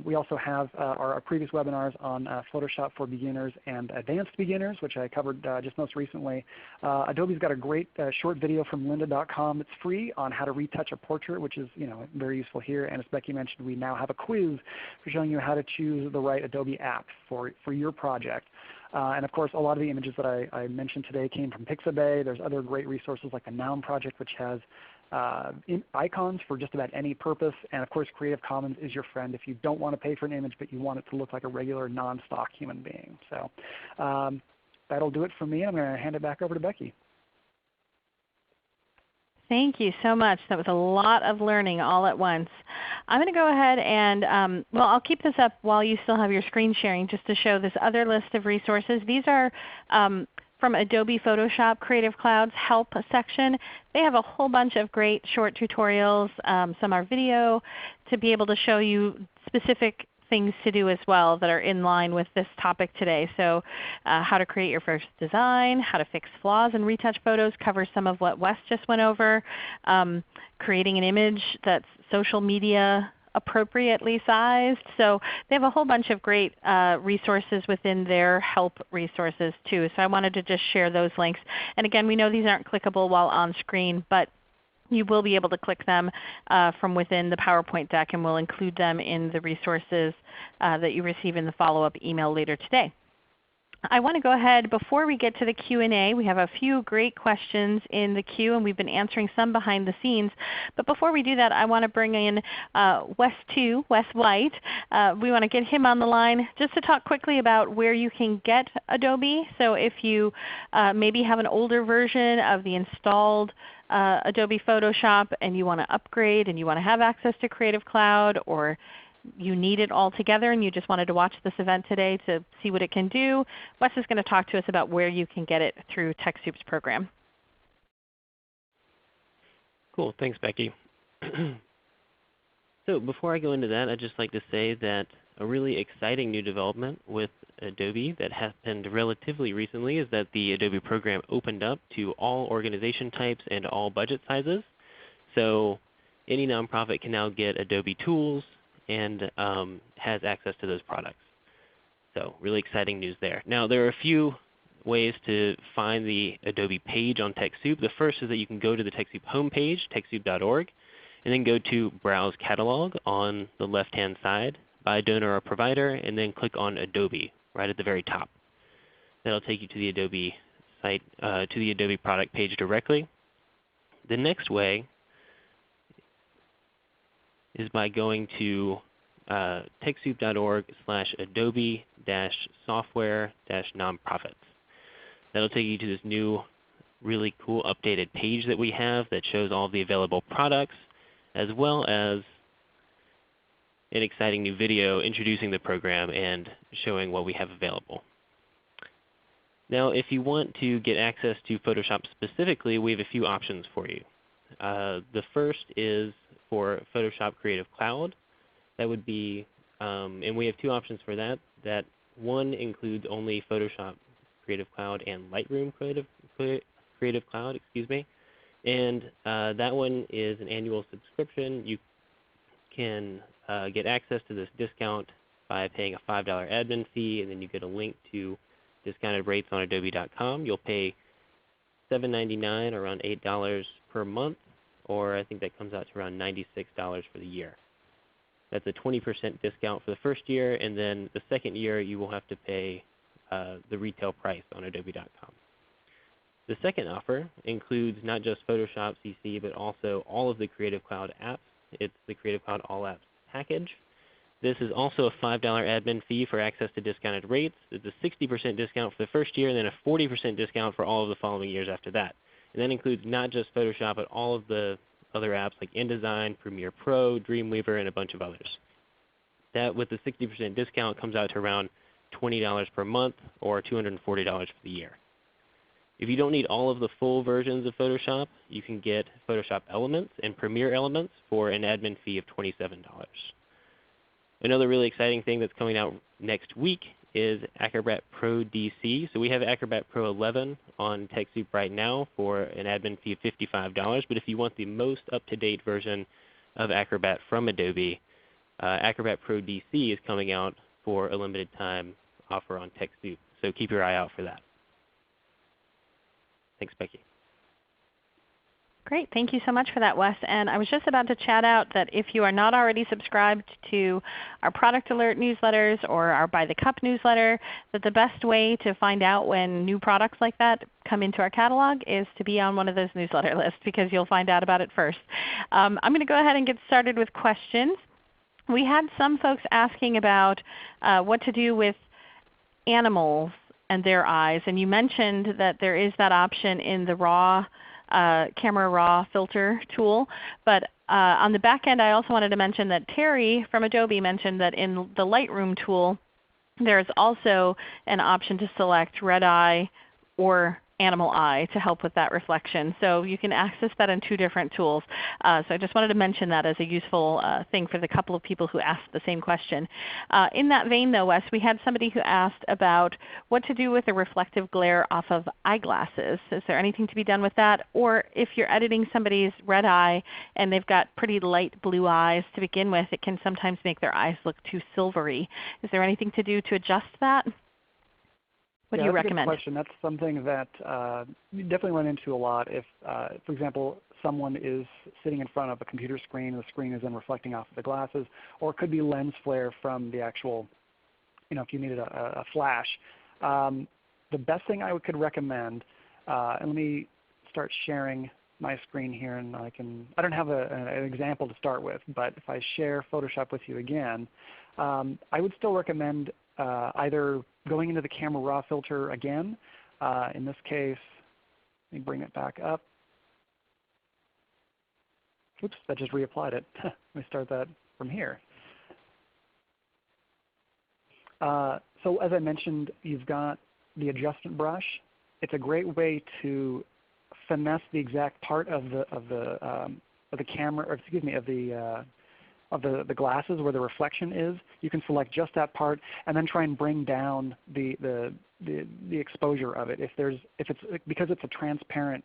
We also have our previous webinars on Photoshop for beginners and advanced beginners, which I covered just most recently. Adobe's got a great short video from lynda.com that's free on how to retouch a portrait, which is very useful here. And as Becky mentioned, we now have a quiz for showing you how to choose the right Adobe app for your project. And of course, a lot of the images that I mentioned today came from Pixabay. There's other great resources like the Noun Project, which has icons for just about any purpose. And of course, Creative Commons is your friend if you don't want to pay for an image but you want it to look like a regular non-stock human being. So that'll do it for me. I'm going to hand it back over to Becky. Thank you so much. That was a lot of learning all at once. I'm going to go ahead and, well, I'll keep this up while you still have your screen sharing just to show this other list of resources. These are from Adobe Photoshop Creative Cloud's Help section. They have a whole bunch of great short tutorials. Some are video to be able to show you specific things to do as well that are in line with this topic today. So how to create your first design, how to fix flaws in retouch photos covers some of what Wes just went over. Creating an image that's social media appropriately sized. So they have a whole bunch of great resources within their help resources too. So I wanted to just share those links. And again, we know these aren't clickable while on screen, but you will be able to click them from within the PowerPoint deck, and we'll include them in the resources that you receive in the follow-up email later today. I want to go ahead, before we get to the Q&A, we have a few great questions in the queue, and we've been answering some behind the scenes. But before we do that, I want to bring in Wes White. We want to get him on the line just to talk quickly about where you can get Adobe. So if you maybe have an older version of the installed Adobe Photoshop and you want to upgrade and you want to have access to Creative Cloud, or you need it all together and you just wanted to watch this event today to see what it can do, Wes is going to talk to us about where you can get it through TechSoup's program. Cool. Thanks, Becky. So before I go into that, I'd just like to say that a really exciting new development with Adobe that happened relatively recently is that the Adobe program opened up to all organization types and all budget sizes. So any nonprofit can now get Adobe tools and has access to those products. So really exciting news there. Now there are a few ways to find the Adobe page on TechSoup. The first is that you can go to the TechSoup homepage, TechSoup.org, and then go to Browse Catalog on the left-hand side by donor or provider, and then click on Adobe right at the very top. That'll take you to the Adobe site, to the Adobe product page directly. The next way is by going to TechSoup.org/Adobe-software-nonprofits. That'll take you to this new really cool updated page that we have that shows all the available products, as well as an exciting new video introducing the program and showing what we have available. Now if you want to get access to Photoshop specifically, we have a few options for you. The first is for Photoshop Creative Cloud. That would be, and we have two options for that. That one includes only Photoshop Creative Cloud and Lightroom Creative Cloud, excuse me. And that one is an annual subscription. You can get access to this discount by paying a $5 admin fee, and then you get a link to discounted rates on Adobe.com. You'll pay $7.99, around $8 per month, or I think that comes out to around $96 for the year. That's a 20% discount for the first year, and then the second year you will have to pay the retail price on Adobe.com. The second offer includes not just Photoshop CC, but also all of the Creative Cloud apps. It's the Creative Cloud All Apps package. This is also a $5 admin fee for access to discounted rates. It's a 60% discount for the first year, and then a 40% discount for all of the following years after that. And that includes not just Photoshop, but all of the other apps like InDesign, Premiere Pro, Dreamweaver, and a bunch of others. That, with the 60% discount, comes out to around $20 per month or $240 for the year. If you don't need all of the full versions of Photoshop, you can get Photoshop Elements and Premiere Elements for an admin fee of $27. Another really exciting thing that's coming out next week is Acrobat Pro DC. So we have Acrobat Pro 11 on TechSoup right now for an admin fee of $55. But if you want the most up-to-date version of Acrobat from Adobe, Acrobat Pro DC is coming out for a limited time offer on TechSoup. So keep your eye out for that. Thanks, Becky. Great. Thank you so much for that, Wes. And I was just about to chat out that if you are not already subscribed to our Product Alert newsletters or our By the Cup newsletter, that the best way to find out when new products like that come into our catalog is to be on one of those newsletter lists, because you'll find out about it first. I'm going to go ahead and get started with questions. We had some folks asking about what to do with animals and their eyes. And you mentioned that there is that option in the Camera Raw filter tool. But on the back end, I also wanted to mention that Terry from Adobe mentioned that in the Lightroom tool, there is also an option to select red eye or animal eye to help with that reflection. So you can access that in two different tools. So I just wanted to mention that as a useful thing for the couple of people who asked the same question. In that vein though, Wes, we had somebody who asked about what to do with the reflective glare off of eyeglasses. Is there anything to be done with that? Or if you're editing somebody's red eye and they've got pretty light blue eyes to begin with, it can sometimes make their eyes look too silvery. Is there anything to do to adjust that? What do you recommend? That's a good question. That's something that you definitely run into a lot. If, for example, someone is sitting in front of a computer screen, the screen is then reflecting off of the glasses, or it could be lens flare from the actual, if you needed a flash. The best thing I could recommend, and let me start sharing my screen here, and I don't have an example to start with, but if I share Photoshop with you again, I would still recommend either going into the Camera Raw filter again. In this case, let me bring it back up. Oops, that just reapplied it. Let me start that from here. So as I mentioned, you've got the adjustment brush. It's a great way to finesse the exact part of the camera, or excuse me, of the glasses where the reflection is. You can select just that part and then try and bring down the exposure of it. Because it's a transparent,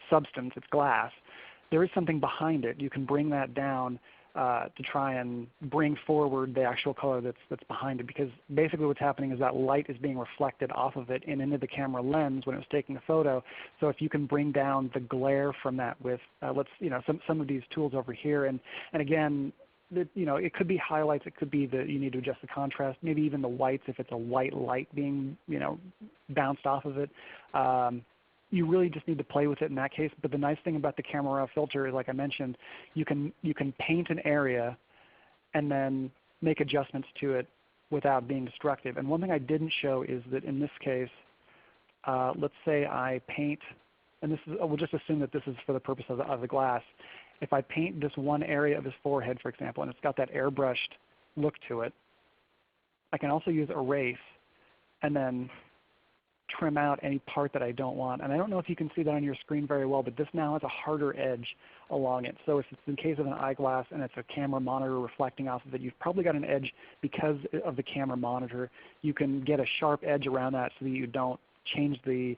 substance, it's glass, there is something behind it. You can bring that down to try and bring forward the actual color that's behind it, because basically what's happening is that light is being reflected off of it and into the camera lens when it was taking a photo. So if you can bring down the glare from that with some of these tools over here, and again, it could be highlights, it could be that you need to adjust the contrast, maybe even the whites if it's a white light being bounced off of it. You really just need to play with it in that case. But the nice thing about the Camera Raw filter is, like I mentioned, you can paint an area and then make adjustments to it without being destructive. And one thing I didn't show is that in this case, let's say I paint, and we'll just assume that this is for the purpose of the glass. If I paint this one area of his forehead, for example, and it's got that airbrushed look to it, I can also use erase and then trim out any part that I don't want. And I don't know if you can see that on your screen very well, but this now has a harder edge along it. So if it's in case of an eyeglass and it's a camera monitor reflecting off of it, you've probably got an edge because of the camera monitor. You can get a sharp edge around that so that you don't change the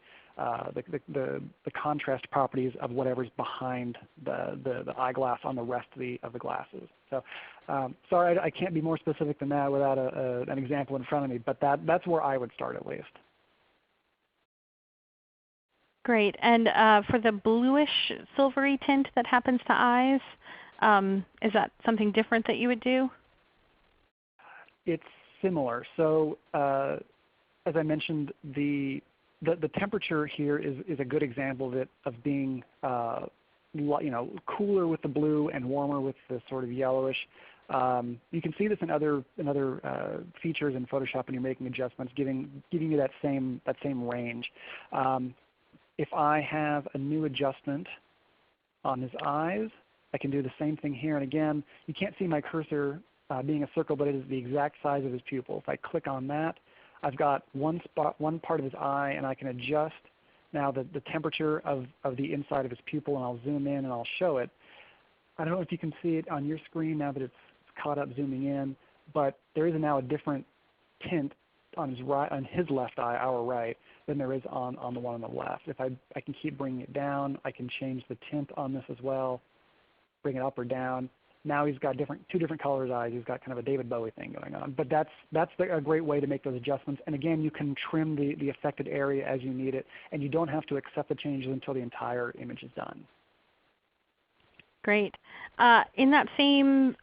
contrast properties of whatever's behind the eyeglass on the rest of the glasses. So sorry, I can't be more specific than that without an example in front of me, but that's where I would start at least. Great. And for the bluish silvery tint that happens to eyes, is that something different that you would do? It's similar. So as I mentioned, the temperature here is a good example of being cooler with the blue and warmer with the sort of yellowish. You can see this in other features in Photoshop when you're making adjustments, giving you that same range. If I have a new adjustment on his eyes, I can do the same thing here. And again, you can't see my cursor being a circle, but it is the exact size of his pupil. If I click on that, I've got one part of his eye, and I can adjust now the temperature of the inside of his pupil, and I'll zoom in and I'll show it. I don't know if you can see it on your screen now that it's caught up zooming in, but there is now a different tint on his left eye, our right, than there is on the one on the left. If I can keep bringing it down, I can change the tint on this as well, bring it up or down. Now he's got two different colored eyes. He's got kind of a David Bowie thing going on. But that's a great way to make those adjustments. And again, you can trim the affected area as you need it, and you don't have to accept the changes until the entire image is done. Great. In that same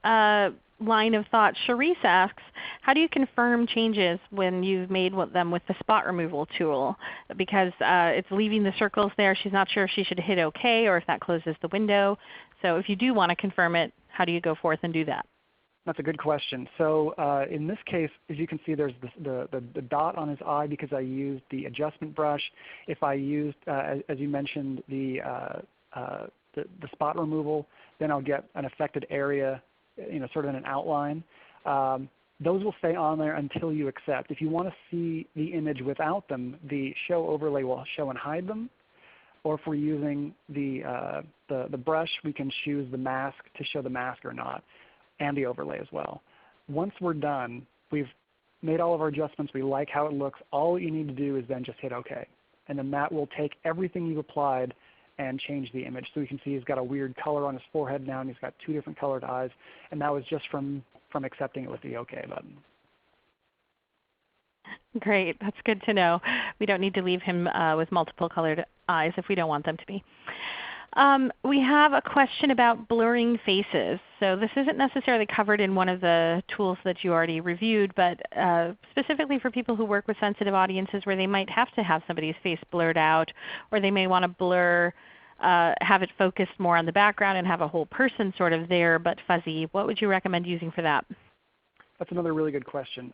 line of thought, Sharice asks, how do you confirm changes when you've made them with the spot removal tool? Because it's leaving the circles there. She's not sure if she should hit OK or if that closes the window. So if you do want to confirm it, how do you go forth and do that? That's a good question. So in this case, as you can see, there's the dot on his eye because I used the adjustment brush. If I used, as you mentioned, the spot removal, then I'll get an affected area, sort of in an outline. Those will stay on there until you accept. If you want to see the image without them, the show overlay will show and hide them. Or if we're using the brush, we can choose the mask to show the mask or not, and the overlay as well. Once we're done, we've made all of our adjustments. We like how it looks. All you need to do is then just hit OK. And then that will take everything you've applied and change the image. So you can see he's got a weird color on his forehead now, and he's got two different colored eyes. And that was just from accepting it with the OK button. Great. That's good to know. We don't need to leave him with multiple colored eyes if we don't want them to be. We have a question about blurring faces. So this isn't necessarily covered in one of the tools that you already reviewed, but specifically for people who work with sensitive audiences where they might have to have somebody's face blurred out, or they may want to blur, have it focused more on the background and have a whole person sort of there but fuzzy. What would you recommend using for that? That's another really good question.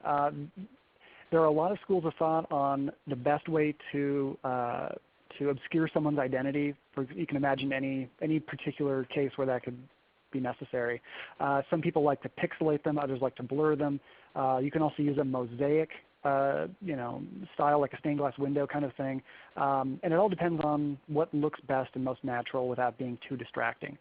There are a lot of schools of thought on the best way to obscure someone's identity. You can imagine any particular case where that could be necessary. Some people like to pixelate them. Others like to blur them. You can also use a mosaic style, like a stained glass window kind of thing. And it all depends on what looks best and most natural without being too distracting.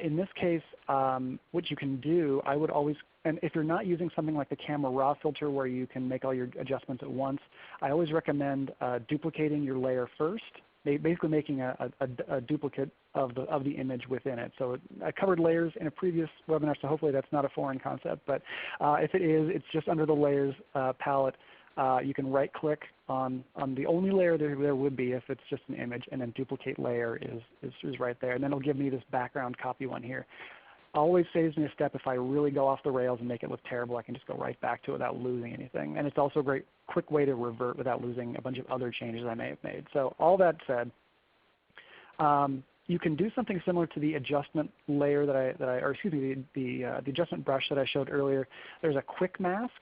In this case, what you can do, I would always, and if you're not using something like the camera raw filter where you can make all your adjustments at once, I always recommend duplicating your layer first, basically making a duplicate of the image within it. So I covered layers in a previous webinar, so hopefully that's not a foreign concept. But if it is, it's just under the layers palette. You can right click on the only layer there would be if it's just an image, and then duplicate layer is right there. And then it'll give me this background copy one here. Always saves me a step if I really go off the rails and make it look terrible. I can just go right back to it without losing anything. And it's also a great quick way to revert without losing a bunch of other changes I may have made. So all that said, you can do something similar to the adjustment layer the adjustment brush that I showed earlier. There's a quick mask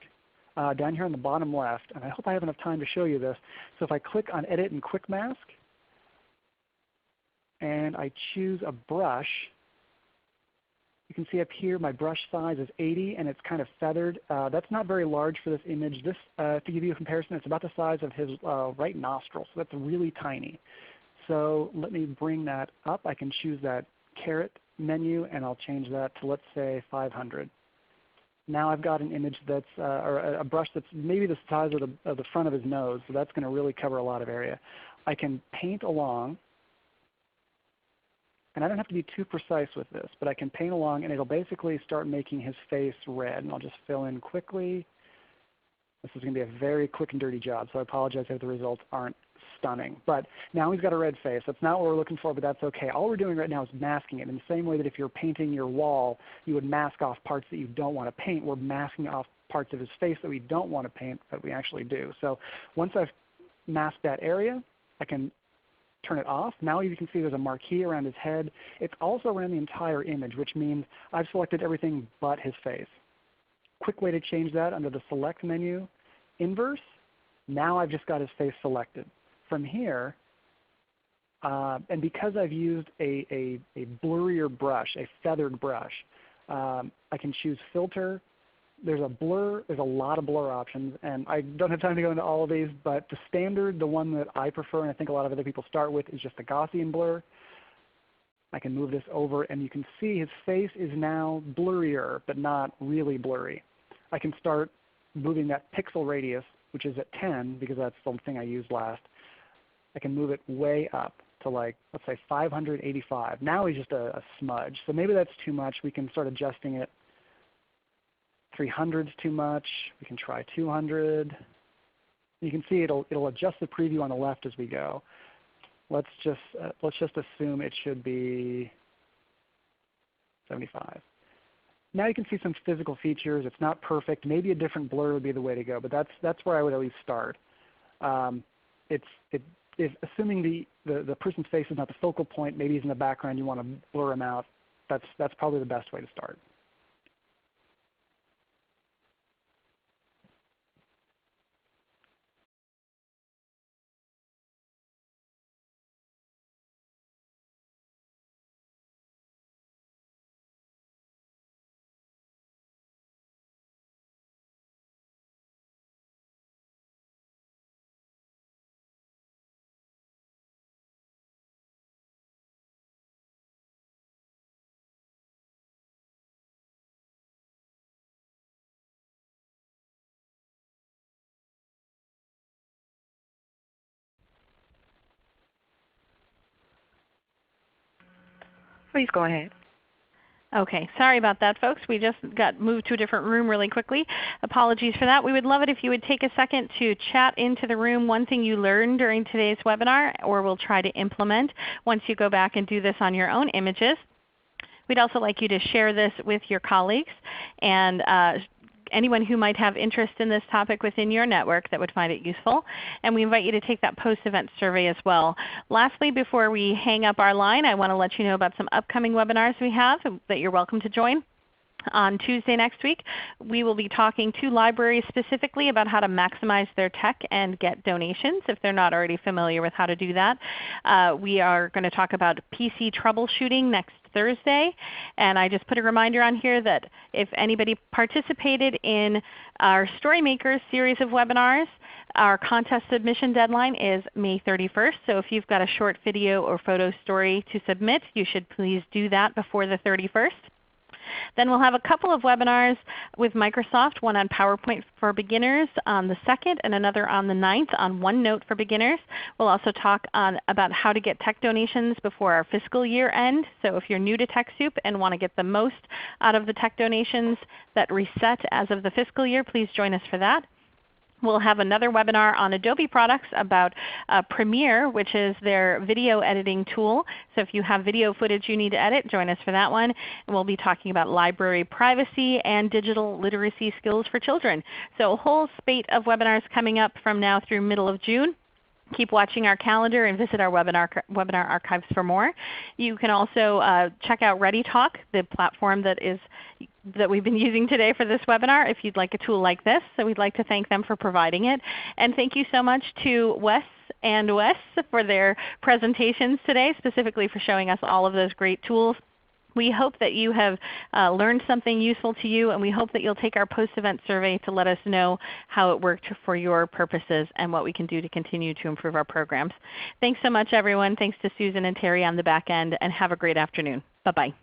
down here on the bottom left, and I hope I have enough time to show you this. So if I click on Edit and Quick Mask, and I choose a brush, you can see up here my brush size is 80 and it's kind of feathered. That's not very large for this image. This, to give you a comparison, it's about the size of his right nostril, so that's really tiny. So let me bring that up. I can choose that caret menu and I'll change that to, let's say, 500. Now I've got an image that's, or a brush that's maybe the size of the front of his nose, so that's going to really cover a lot of area. I can paint along. And I don't have to be too precise with this, but I can paint along and it'll basically start making his face red. And I'll just fill in quickly. This is going to be a very quick and dirty job, so I apologize if the results aren't stunning. But now he's got a red face. That's not what we're looking for, but that's okay. All we're doing right now is masking it in the same way that if you're painting your wall, you would mask off parts that you don't want to paint. We're masking off parts of his face that we don't want to paint, but we actually do. So once I've masked that area, I can turn it off. Now you can see there's a marquee around his head. It's also around the entire image, which means I've selected everything but his face. Quick way to change that under the Select menu, Inverse. Now I've just got his face selected. From here, And because I've used a blurrier brush, a feathered brush, I can choose filter. There's a lot of blur options, and I don't have time to go into all of these, but the standard, the one that I prefer and I think a lot of other people start with, is just a Gaussian blur. I can move this over and you can see his face is now blurrier, but not really blurry. I can start moving that pixel radius, which is at 10 because that's the thing I used last. I can move it way up to, like, let's say 585. Now he's just a smudge. So maybe that's too much. We can start adjusting it. 300 is too much. We can try 200. You can see it'll adjust the preview on the left as we go. Let's just assume it should be 75. Now you can see some physical features. It's not perfect. Maybe a different blur would be the way to go, but that's where I would at least start. If assuming the person's face is not the focal point, maybe he's in the background, you want to blur him out. That's probably the best way to start. Please go ahead. Okay, sorry about that, folks. We just got moved to a different room really quickly. Apologies for that. We would love it if you would take a second to chat into the room one thing you learned during today's webinar, or we'll try to implement once you go back and do this on your own images. We'd also like you to share this with your colleagues and anyone who might have interest in this topic within your network that would find it useful. And we invite you to take that post-event survey as well. Lastly, before we hang up our line, I want to let you know about some upcoming webinars we have that you're welcome to join. On Tuesday next week, we will be talking to libraries specifically about how to maximize their tech and get donations if they're not already familiar with how to do that. We are going to talk about PC troubleshooting next Thursday. And I just put a reminder on here that if anybody participated in our StoryMakers series of webinars, our contest submission deadline is May 31st. So if you've got a short video or photo story to submit, you should please do that before the 31st. Then we'll have a couple of webinars with Microsoft, one on PowerPoint for beginners on the 2nd and another on the 9th on OneNote for beginners. We'll also talk about how to get tech donations before our fiscal year end. So if you're new to TechSoup and want to get the most out of the tech donations that reset as of the fiscal year, please join us for that. We'll have another webinar on Adobe products about Premiere, which is their video editing tool. So if you have video footage you need to edit, join us for that one. And we'll be talking about library privacy and digital literacy skills for children. So a whole spate of webinars coming up from now through middle of June. Keep watching our calendar and visit our webinar archives for more. You can also check out ReadyTalk, the platform that we've been using today for this webinar, if you'd like a tool like this. So we'd like to thank them for providing it. And thank you so much to Wes and Wes for their presentations today, specifically for showing us all of those great tools. We hope that you have learned something useful to you, and we hope that you'll take our post-event survey to let us know how it worked for your purposes and what we can do to continue to improve our programs. Thanks so much, everyone. Thanks to Susan and Terry on the back end, and have a great afternoon. Bye-bye.